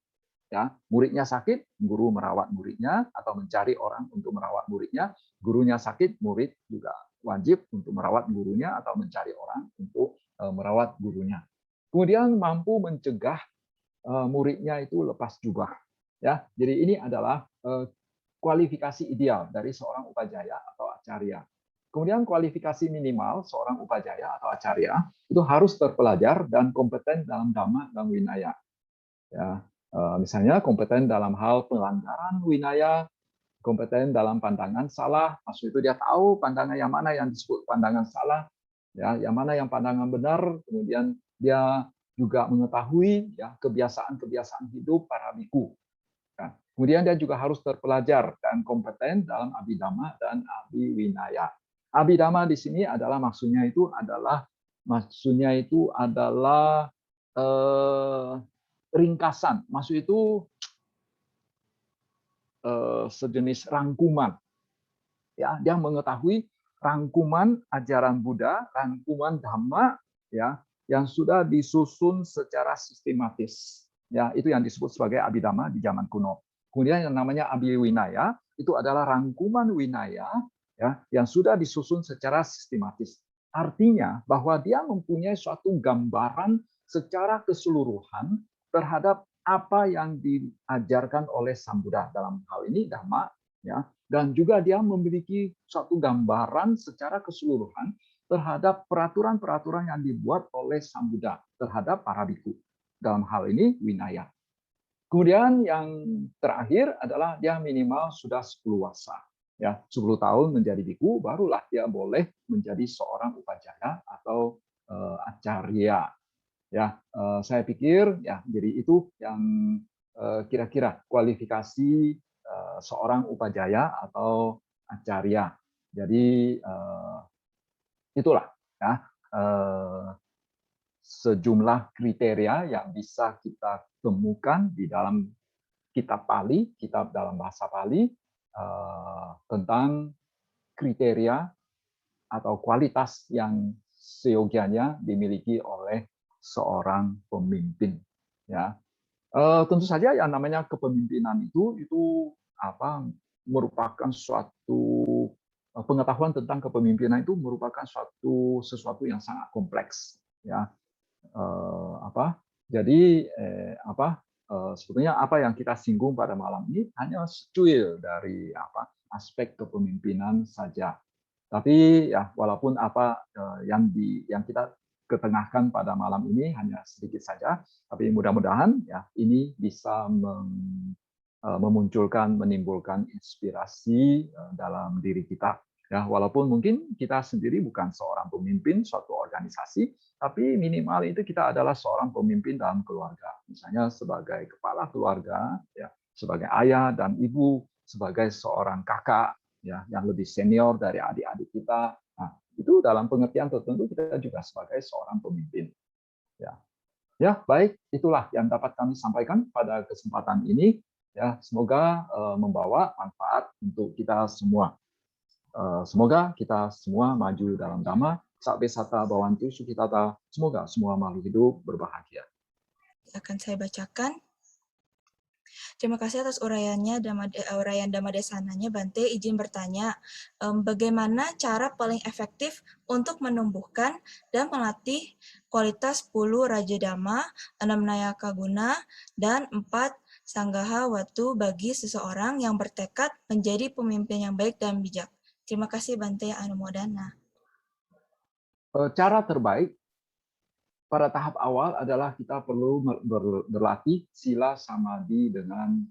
ya, muridnya sakit, guru merawat muridnya atau mencari orang untuk merawat muridnya, gurunya sakit, murid juga wajib untuk merawat gurunya atau mencari orang untuk merawat gurunya. Kemudian mampu mencegah muridnya itu lepas jubah, ya. Jadi ini adalah kualifikasi ideal dari seorang upajaya atau acarya. Kemudian kualifikasi minimal seorang upajaya atau acarya itu harus terpelajar dan kompeten dalam dhamma dan winaya. Ya, misalnya kompeten dalam hal pelanggaran winaya, kompeten dalam pandangan salah, maksud itu dia tahu pandangan yang mana yang disebut pandangan salah, ya, yang mana yang pandangan benar, kemudian dia juga mengetahui ya kebiasaan-kebiasaan hidup para biku. Ya. Kemudian dia juga harus terpelajar dan kompeten dalam abhidhamma dan abhiwinaya. Abhidhamma di sini adalah maksudnya itu adalah ringkasan. Maksud itu sejenis rangkuman. Ya, dia mengetahui rangkuman ajaran Buddha, rangkuman Dhamma, ya, yang sudah disusun secara sistematis. Ya, itu yang disebut sebagai abhidhamma di zaman kuno. Kemudian yang namanya abhiwinaya itu adalah rangkuman winaya ya yang sudah disusun secara sistematis. Artinya bahwa dia mempunyai suatu gambaran secara keseluruhan terhadap apa yang diajarkan oleh Sang Buddha dalam hal ini Dhamma, ya, dan juga dia memiliki suatu gambaran secara keseluruhan terhadap peraturan-peraturan yang dibuat oleh Sang Buddha terhadap para biku. Dalam hal ini winaya. Kemudian yang terakhir adalah dia minimal sudah 10 wasa. Ya, 10 tahun menjadi biku, barulah dia boleh menjadi seorang upajaya atau acarya. Ya, saya pikir ya jadi itu yang kira-kira kualifikasi seorang upajaya atau acarya. Jadi itulah ya sejumlah kriteria yang bisa kita temukan di dalam kitab Pali, kitab dalam bahasa Pali tentang kriteria atau kualitas yang seyogianya dimiliki oleh seorang pemimpin. Ya, tentu saja yang namanya kepemimpinan itu merupakan suatu pengetahuan tentang kepemimpinan itu merupakan sesuatu yang sangat kompleks. Ya, jadi sebetulnya apa yang kita singgung pada malam ini hanya secuil dari aspek kepemimpinan saja. Tapi ya walaupun yang kita ketengahkan pada malam ini hanya sedikit saja, tapi mudah-mudahan ya ini bisa menimbulkan inspirasi dalam diri kita. Ya, walaupun mungkin kita sendiri bukan seorang pemimpin suatu organisasi, tapi minimal itu kita adalah seorang pemimpin dalam keluarga. Misalnya sebagai kepala keluarga, ya, sebagai ayah dan ibu, sebagai seorang kakak, ya, yang lebih senior dari adik-adik kita. Nah, itu dalam pengertian tertentu kita juga sebagai seorang pemimpin. Ya, ya baik, itulah yang dapat kami sampaikan pada kesempatan ini. Ya, semoga membawa manfaat untuk kita semua. Semoga kita semua maju dalam dhamma, sabbe sata bhavantu sukhitata. Semoga semua makhluk hidup berbahagia. Akan saya bacakan. Terima kasih atas uraiannya, uraian Dhammadesananya, Bante. Izin bertanya, bagaimana cara paling efektif untuk menumbuhkan dan melatih kualitas 10 Raja Dhamma, 6 Nayaka Guna, dan 4 Sanggaha Watu bagi seseorang yang bertekad menjadi pemimpin yang baik dan bijak? Terima kasih, Bante Anumodana. Cara terbaik pada tahap awal adalah kita perlu berlatih sila samadhi dengan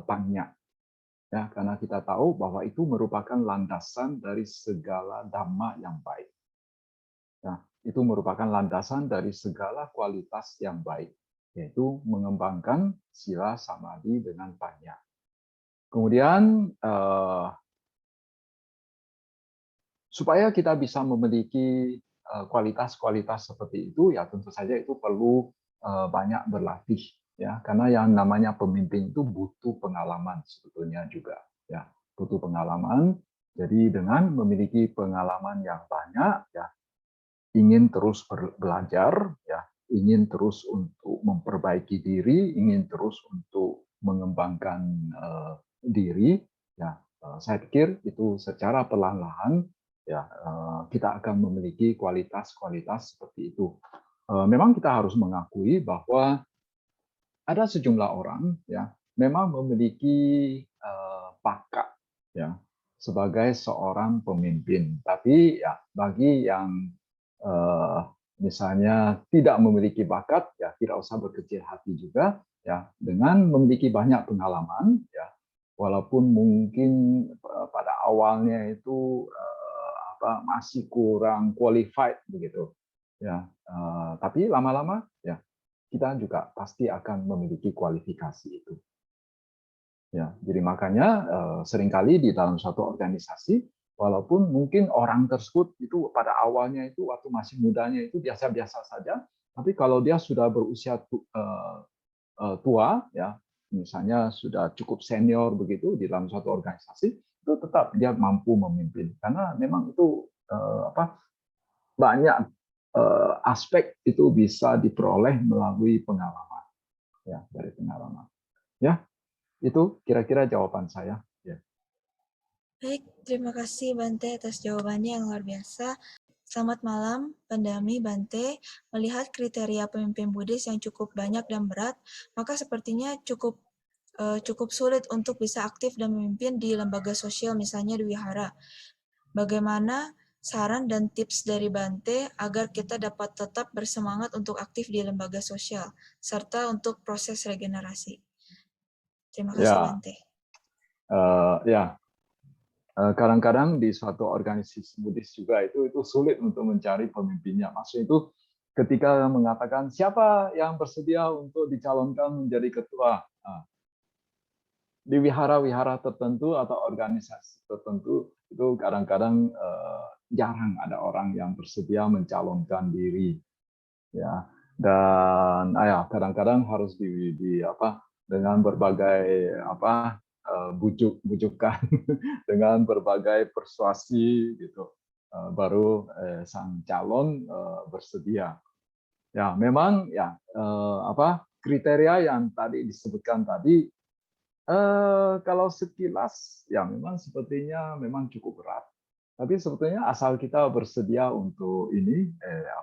panya. Ya, karena kita tahu bahwa itu merupakan landasan dari segala dhamma yang baik. Nah, itu merupakan landasan dari segala kualitas yang baik, yaitu mengembangkan sila samadhi dengan panya. Kemudian supaya kita bisa memiliki kualitas-kualitas seperti itu, ya tentu saja itu perlu banyak berlatih, ya, karena yang namanya pemimpin itu butuh pengalaman sebetulnya juga, ya, butuh pengalaman. Jadi dengan memiliki pengalaman yang banyak, ya, ingin terus belajar, ya, ingin terus untuk memperbaiki diri, ingin terus untuk mengembangkan diri, ya, saya pikir itu secara perlahan-lahan, ya, kita akan memiliki kualitas-kualitas seperti itu. Memang kita harus mengakui bahwa ada sejumlah orang, ya, memang memiliki bakat, ya, sebagai seorang pemimpin. Tapi ya bagi yang misalnya tidak memiliki bakat, ya tidak usah berkecil hati juga, ya, dengan memiliki banyak pengalaman, ya, walaupun mungkin pada awalnya itu masih kurang qualified begitu, ya, tapi lama-lama, ya, kita juga pasti akan memiliki kualifikasi itu. Ya, jadi makanya seringkali di dalam suatu organisasi, walaupun mungkin orang tersebut itu pada awalnya itu waktu masih mudanya itu biasa-biasa saja, tapi kalau dia sudah berusia tua, ya, misalnya sudah cukup senior begitu di dalam suatu organisasi, itu tetap dia mampu memimpin karena memang itu banyak aspek itu bisa diperoleh melalui pengalaman, ya, dari pengalaman. Ya, itu kira-kira jawaban saya. Ya. Baik, terima kasih Bante atas jawabannya yang luar biasa. Selamat malam, Pendami Bante. Melihat kriteria pemimpin Buddhis yang cukup banyak dan berat, maka sepertinya cukup sulit untuk bisa aktif dan memimpin di lembaga sosial, misalnya di wihara. Bagaimana saran dan tips dari Bante agar kita dapat tetap bersemangat untuk aktif di lembaga sosial, serta untuk proses regenerasi? Terima kasih, Bante. Ya, kadang-kadang di suatu organisasi Buddhis juga itu sulit untuk mencari pemimpinnya. Maksudnya itu ketika mengatakan siapa yang bersedia untuk dicalonkan menjadi ketua. Nah, di wihara-wihara tertentu atau organisasi tertentu itu kadang-kadang jarang ada orang yang bersedia mencalonkan diri, ya, dan ya kadang-kadang harus dengan berbagai bujukan dengan berbagai persuasi gitu baru sang calon bersedia. Ya memang ya kriteria yang tadi disebutkan tadi kalau sekilas ya memang sepertinya memang cukup berat. Tapi sebetulnya asal kita bersedia untuk ini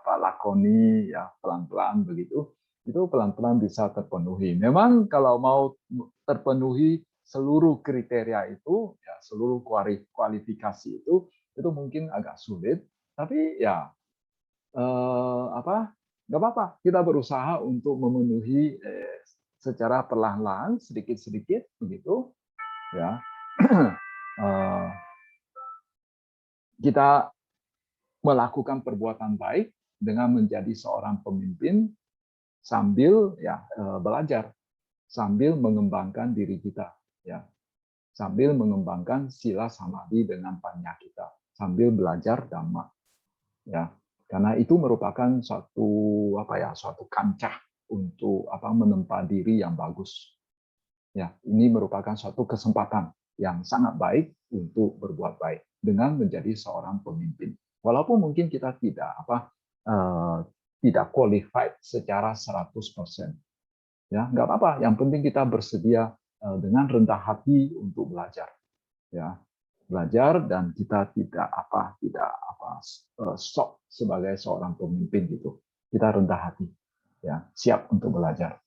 lakoni ya pelan-pelan begitu, itu pelan-pelan bisa terpenuhi. Memang kalau mau terpenuhi seluruh kriteria itu, ya seluruh kualifikasi itu mungkin agak sulit. Tapi ya nggak apa-apa. Kita berusaha untuk memenuhi secara perlahan-lahan, sedikit-sedikit begitu, ya. Kita melakukan perbuatan baik dengan menjadi seorang pemimpin sambil ya belajar, sambil mengembangkan diri kita, ya, sambil mengembangkan sila samadhi dengan panya kita, sambil belajar dhamma, ya, karena itu merupakan suatu kancah untuk menempa diri yang bagus, ya. Ini merupakan suatu kesempatan yang sangat baik untuk berbuat baik dengan menjadi seorang pemimpin. Walaupun mungkin kita tidak qualified secara 100%. Ya, nggak apa-apa. Yang penting kita bersedia dengan rendah hati untuk belajar. Ya, belajar dan kita tidak sok sebagai seorang pemimpin gitu. Kita rendah hati. Ya, siap untuk belajar.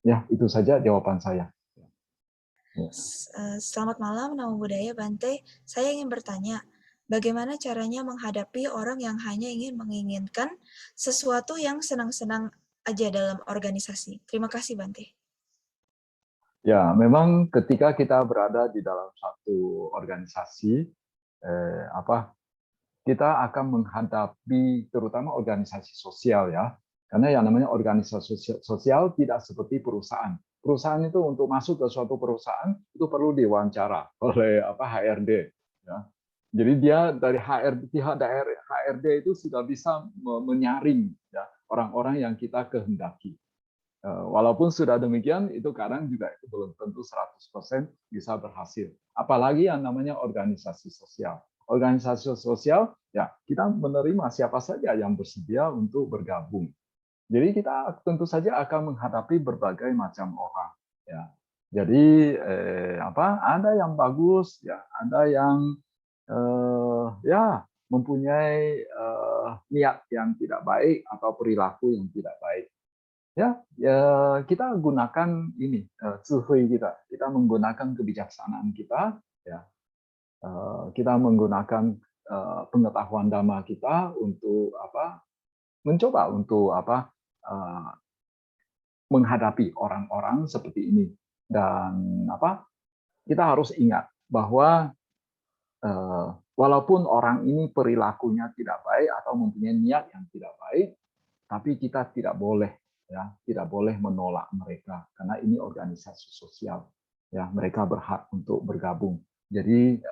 Ya, itu saja jawaban saya. Selamat malam, Namo Buddhaya Bante. Saya ingin bertanya, bagaimana caranya menghadapi orang yang hanya ingin menginginkan sesuatu yang senang-senang aja dalam organisasi? Terima kasih, Bante. Ya, memang ketika kita berada di dalam satu organisasi, kita akan menghadapi terutama organisasi sosial, ya. Karena yang namanya organisasi sosial tidak seperti perusahaan. Perusahaan itu untuk masuk ke suatu perusahaan itu perlu diwawancara oleh HRD. Ya. Jadi dia dari pihak HRD itu sudah bisa menyaring ya, orang-orang yang kita kehendaki. Walaupun sudah demikian, itu kadang juga itu belum tentu 100% bisa berhasil. Apalagi yang namanya organisasi sosial. Organisasi sosial, ya kita menerima siapa saja yang bersedia untuk bergabung. Jadi kita tentu saja akan menghadapi berbagai macam orang. Ya. Jadi ada yang bagus, ya ada yang ya mempunyai niat yang tidak baik atau perilaku yang tidak baik. Ya, kita gunakan ini zuhui kita menggunakan kebijaksanaan kita, ya, kita menggunakan pengetahuan dhamma kita untuk mencoba untuk menghadapi orang-orang seperti ini dan kita harus ingat bahwa walaupun orang ini perilakunya tidak baik atau mempunyai niat yang tidak baik, tapi kita tidak boleh menolak mereka karena ini organisasi sosial, ya mereka berhak untuk bergabung. Jadi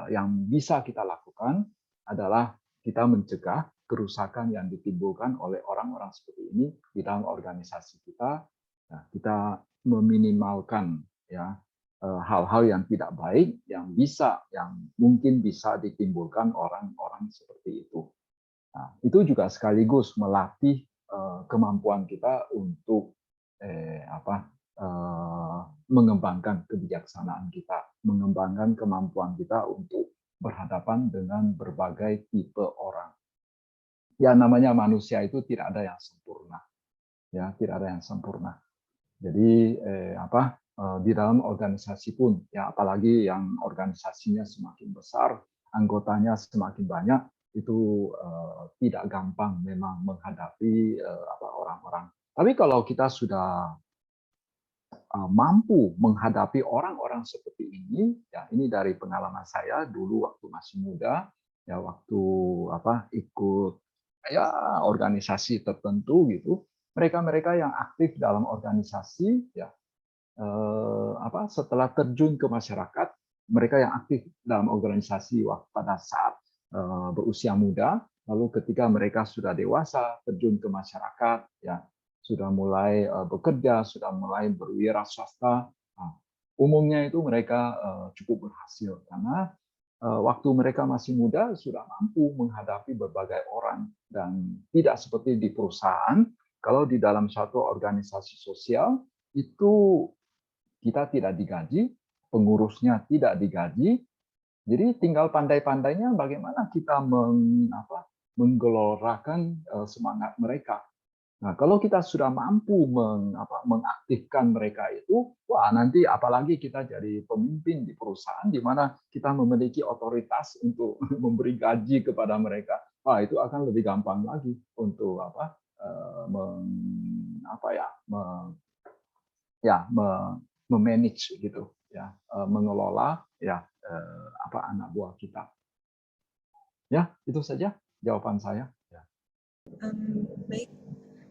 yang bisa kita lakukan adalah kita mencegah kerusakan yang ditimbulkan oleh orang-orang seperti ini di dalam organisasi kita. Nah, kita meminimalkan ya hal-hal yang tidak baik yang mungkin bisa ditimbulkan orang-orang seperti itu. Nah, itu juga sekaligus melatih kemampuan kita untuk mengembangkan kebijaksanaan kita, mengembangkan kemampuan kita untuk berhadapan dengan berbagai tipe orang. Ya namanya manusia itu tidak ada yang sempurna, ya tidak ada yang sempurna. Jadi di dalam organisasi pun, ya apalagi yang organisasinya semakin besar, anggotanya semakin banyak, itu tidak gampang memang menghadapi orang-orang. Tapi kalau kita sudah mampu menghadapi orang-orang seperti ini, ya ini dari pengalaman saya dulu waktu masih muda, ya waktu ikut ya organisasi tertentu gitu, mereka-mereka yang aktif dalam organisasi, ya setelah terjun ke masyarakat, mereka yang aktif dalam organisasi pada saat berusia muda, lalu ketika mereka sudah dewasa, terjun ke masyarakat, ya sudah mulai bekerja, sudah mulai berwira swasta, umumnya itu mereka cukup berhasil karena waktu mereka masih muda sudah mampu menghadapi berbagai orang dan tidak seperti di perusahaan. Kalau di dalam suatu organisasi sosial itu kita tidak digaji, pengurusnya tidak digaji, jadi tinggal pandai-pandainya bagaimana kita menggelorakan semangat mereka. Nah, kalau kita sudah mampu mengaktifkan mereka itu, wah nanti apalagi kita jadi pemimpin di perusahaan di mana kita memiliki otoritas untuk memberi gaji kepada mereka, wah itu akan lebih gampang lagi untuk ya memanage gitu ya, mengelola ya anak buah kita. Ya, itu saja jawaban saya. Ya. Baik,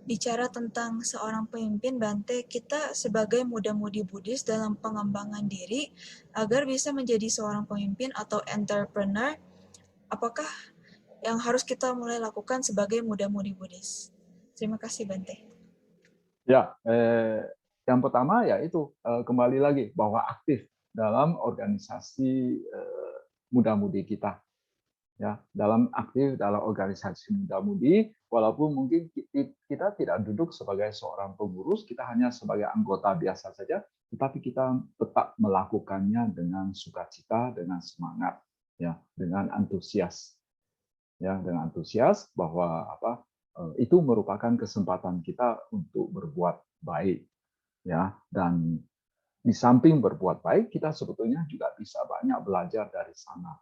bicara tentang seorang pemimpin, Bante, kita sebagai muda-mudi Buddhis dalam pengembangan diri agar bisa menjadi seorang pemimpin atau entrepreneur, apakah yang harus kita mulai lakukan sebagai muda-mudi Buddhis? Terima kasih, Bante. Ya, yang pertama ya itu kembali lagi bahwa aktif dalam organisasi muda-mudi kita. Ya, aktif dalam organisasi muda-mudi, walaupun mungkin kita tidak duduk sebagai seorang pengurus, kita hanya sebagai anggota biasa saja, tetapi kita tetap melakukannya dengan sukacita, dengan semangat, ya, dengan antusias, ya, dengan antusias bahwa itu merupakan kesempatan kita untuk berbuat baik, ya, dan di samping berbuat baik, kita sebetulnya juga bisa banyak belajar dari sana.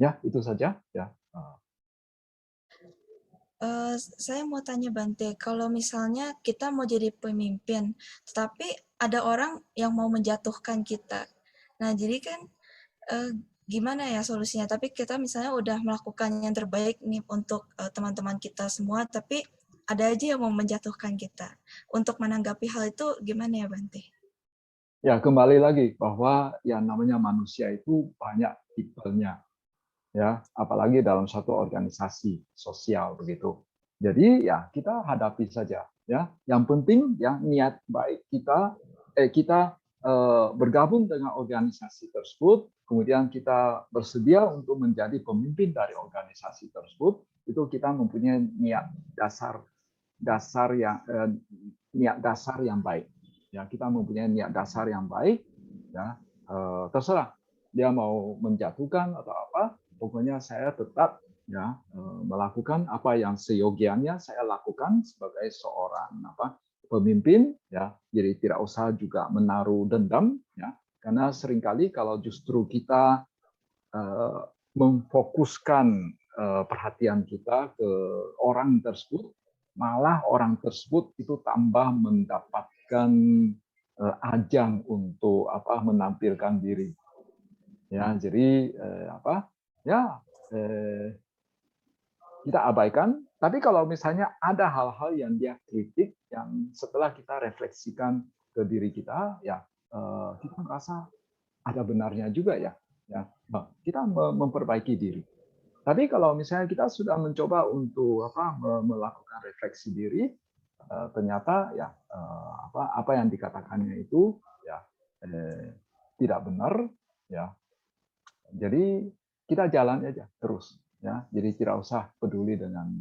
Ya, itu saja, ya. Saya mau tanya Bante, kalau misalnya kita mau jadi pemimpin, tetapi ada orang yang mau menjatuhkan kita. Nah, jadi kan gimana ya solusinya? Tapi kita misalnya udah melakukan yang terbaik nih untuk teman-teman kita semua, tapi ada aja yang mau menjatuhkan kita. Untuk menanggapi hal itu gimana ya Bante? Ya, kembali lagi bahwa yang namanya manusia itu banyak tipenya, ya, apalagi dalam satu organisasi sosial begitu. Jadi ya kita hadapi saja, ya. Yang penting ya niat baik kita bergabung dengan organisasi tersebut, kemudian kita bersedia untuk menjadi pemimpin dari organisasi tersebut, itu kita mempunyai niat dasar yang baik. Ya, kita mempunyai niat dasar yang baik, ya, terserah dia mau menjatuhkan atau apa, pokoknya saya tetap ya melakukan apa yang seyogianya saya lakukan sebagai seorang pemimpin, ya. Jadi tidak usah juga menaruh dendam, ya, karena seringkali kalau justru kita memfokuskan perhatian kita ke orang tersebut, malah orang tersebut itu tambah mendapatkan ajang untuk menampilkan diri. Ya, jadi kita abaikan. Tapi kalau misalnya ada hal-hal yang dia kritik, yang setelah kita refleksikan ke diri kita, ya kita merasa ada benarnya juga ya. Ya, kita memperbaiki diri. Tapi kalau misalnya kita sudah mencoba untuk melakukan refleksi diri, ternyata ya apa yang dikatakannya itu ya tidak benar, ya. Jadi kita jalan aja terus, ya. Jadi tidak usah peduli dengan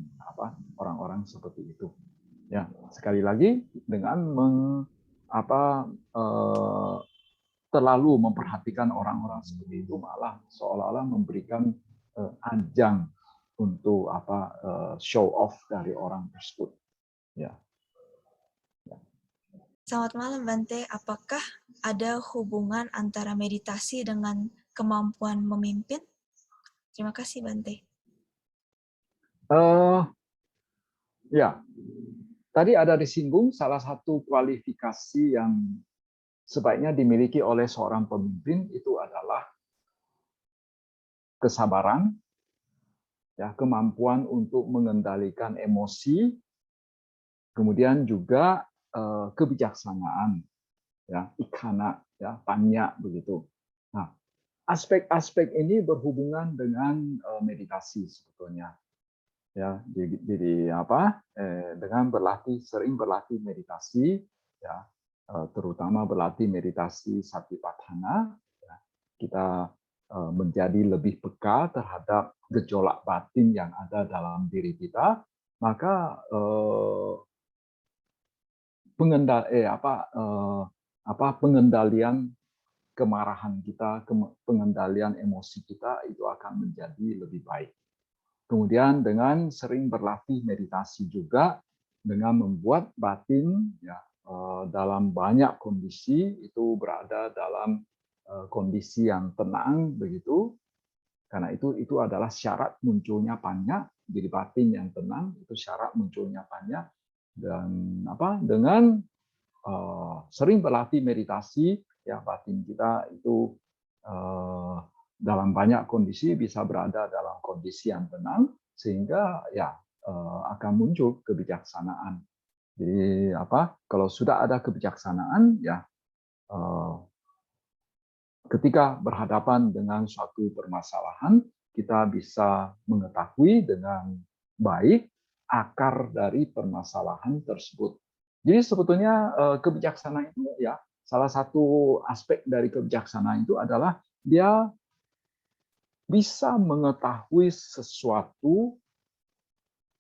orang-orang seperti itu. Ya, sekali lagi dengan terlalu memperhatikan orang-orang seperti itu malah seolah-olah memberikan ajang untuk show off dari orang tersebut. Ya. Selamat malam Bante, apakah ada hubungan antara meditasi dengan kemampuan memimpin? Terima kasih Bante. Ya, tadi ada disinggung salah satu kualifikasi yang sebaiknya dimiliki oleh seorang pemimpin itu adalah kesabaran, ya, kemampuan untuk mengendalikan emosi, kemudian juga kebijaksanaan, ya, ikana, ya, panya begitu. Nah, aspek-aspek ini berhubungan dengan meditasi sebetulnya. Ya, jadi dengan sering berlatih meditasi, ya, terutama berlatih meditasi satipatthana, ya, kita menjadi lebih peka terhadap gejolak batin yang ada dalam diri kita, maka pengendalian kemarahan kita, pengendalian emosi kita itu akan menjadi lebih baik. Kemudian dengan sering berlatih meditasi juga, dengan membuat batin ya dalam banyak kondisi itu berada dalam kondisi yang tenang begitu. Karena itu adalah syarat munculnya panya. Jadi batin yang tenang itu syarat munculnya panya. Dan dengan sering berlatih meditasi, ya batin kita itu dalam banyak kondisi bisa berada dalam kondisi yang tenang, sehingga ya akan muncul kebijaksanaan. Jadi kalau sudah ada kebijaksanaan, ya ketika berhadapan dengan suatu permasalahan, kita bisa mengetahui dengan baik akar dari permasalahan tersebut. Jadi sebetulnya kebijaksanaan itu ya salah satu aspek dari kebijaksanaan itu adalah dia bisa mengetahui sesuatu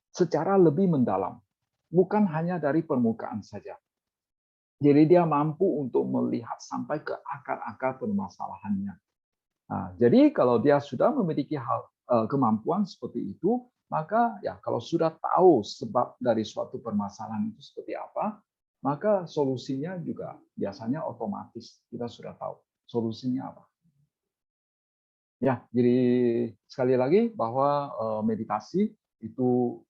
secara lebih mendalam, bukan hanya dari permukaan saja. Jadi dia mampu untuk melihat sampai ke akar-akar permasalahannya. Nah, jadi kalau dia sudah memiliki kemampuan seperti itu, maka ya kalau sudah tahu sebab dari suatu permasalahan itu seperti apa, maka solusinya juga biasanya otomatis kita sudah tahu solusinya apa. Ya, jadi sekali lagi bahwa meditasi itu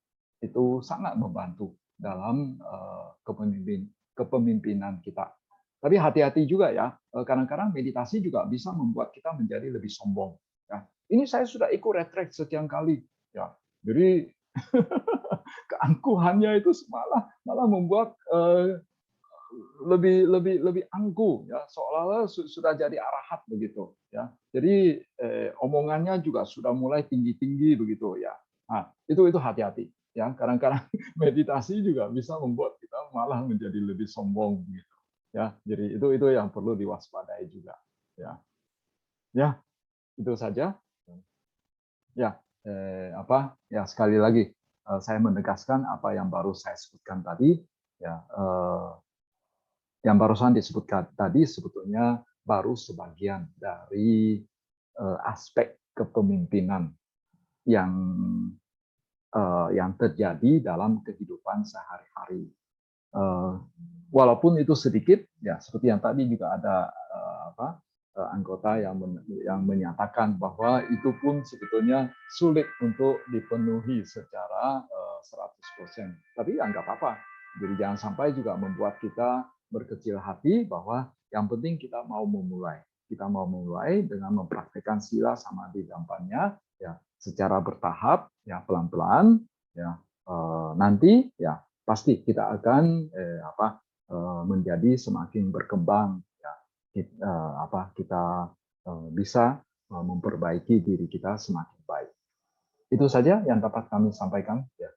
sangat membantu dalam kepemimpinan kita. Tapi hati-hati juga ya, kadang-kadang meditasi juga bisa membuat kita menjadi lebih sombong. Ya, ini saya sudah ikut retreat sekian kali. Ya, jadi keangkuhannya itu malah membuat lebih angkuh ya, seolah-olah sudah jadi arahat begitu ya. Jadi omongannya juga sudah mulai tinggi-tinggi begitu ya. Nah, itu hati-hati ya. Kadang-kadang meditasi juga bisa membuat kita malah menjadi lebih sombong gitu ya. Jadi itu yang perlu diwaspadai juga ya. Ya, itu saja. Ya, ya sekali lagi saya menegaskan apa yang baru saya sebutkan tadi ya. Yang barusan disebutkan tadi sebetulnya baru sebagian dari aspek kepemimpinan yang terjadi dalam kehidupan sehari-hari. Walaupun itu sedikit, ya seperti yang tadi juga ada anggota yang menyatakan bahwa itu pun sebetulnya sulit untuk dipenuhi secara 100%. Tapi ya nggak apa-apa. Jadi jangan sampai juga membuat kita berkecil hati bahwa yang penting kita mau memulai. Kita mau memulai dengan mempraktikkan sila samadhi dampanya ya secara bertahap, ya pelan-pelan, ya nanti ya pasti kita akan menjadi semakin berkembang ya kita bisa memperbaiki diri kita semakin baik. Itu saja yang dapat kami sampaikan ya.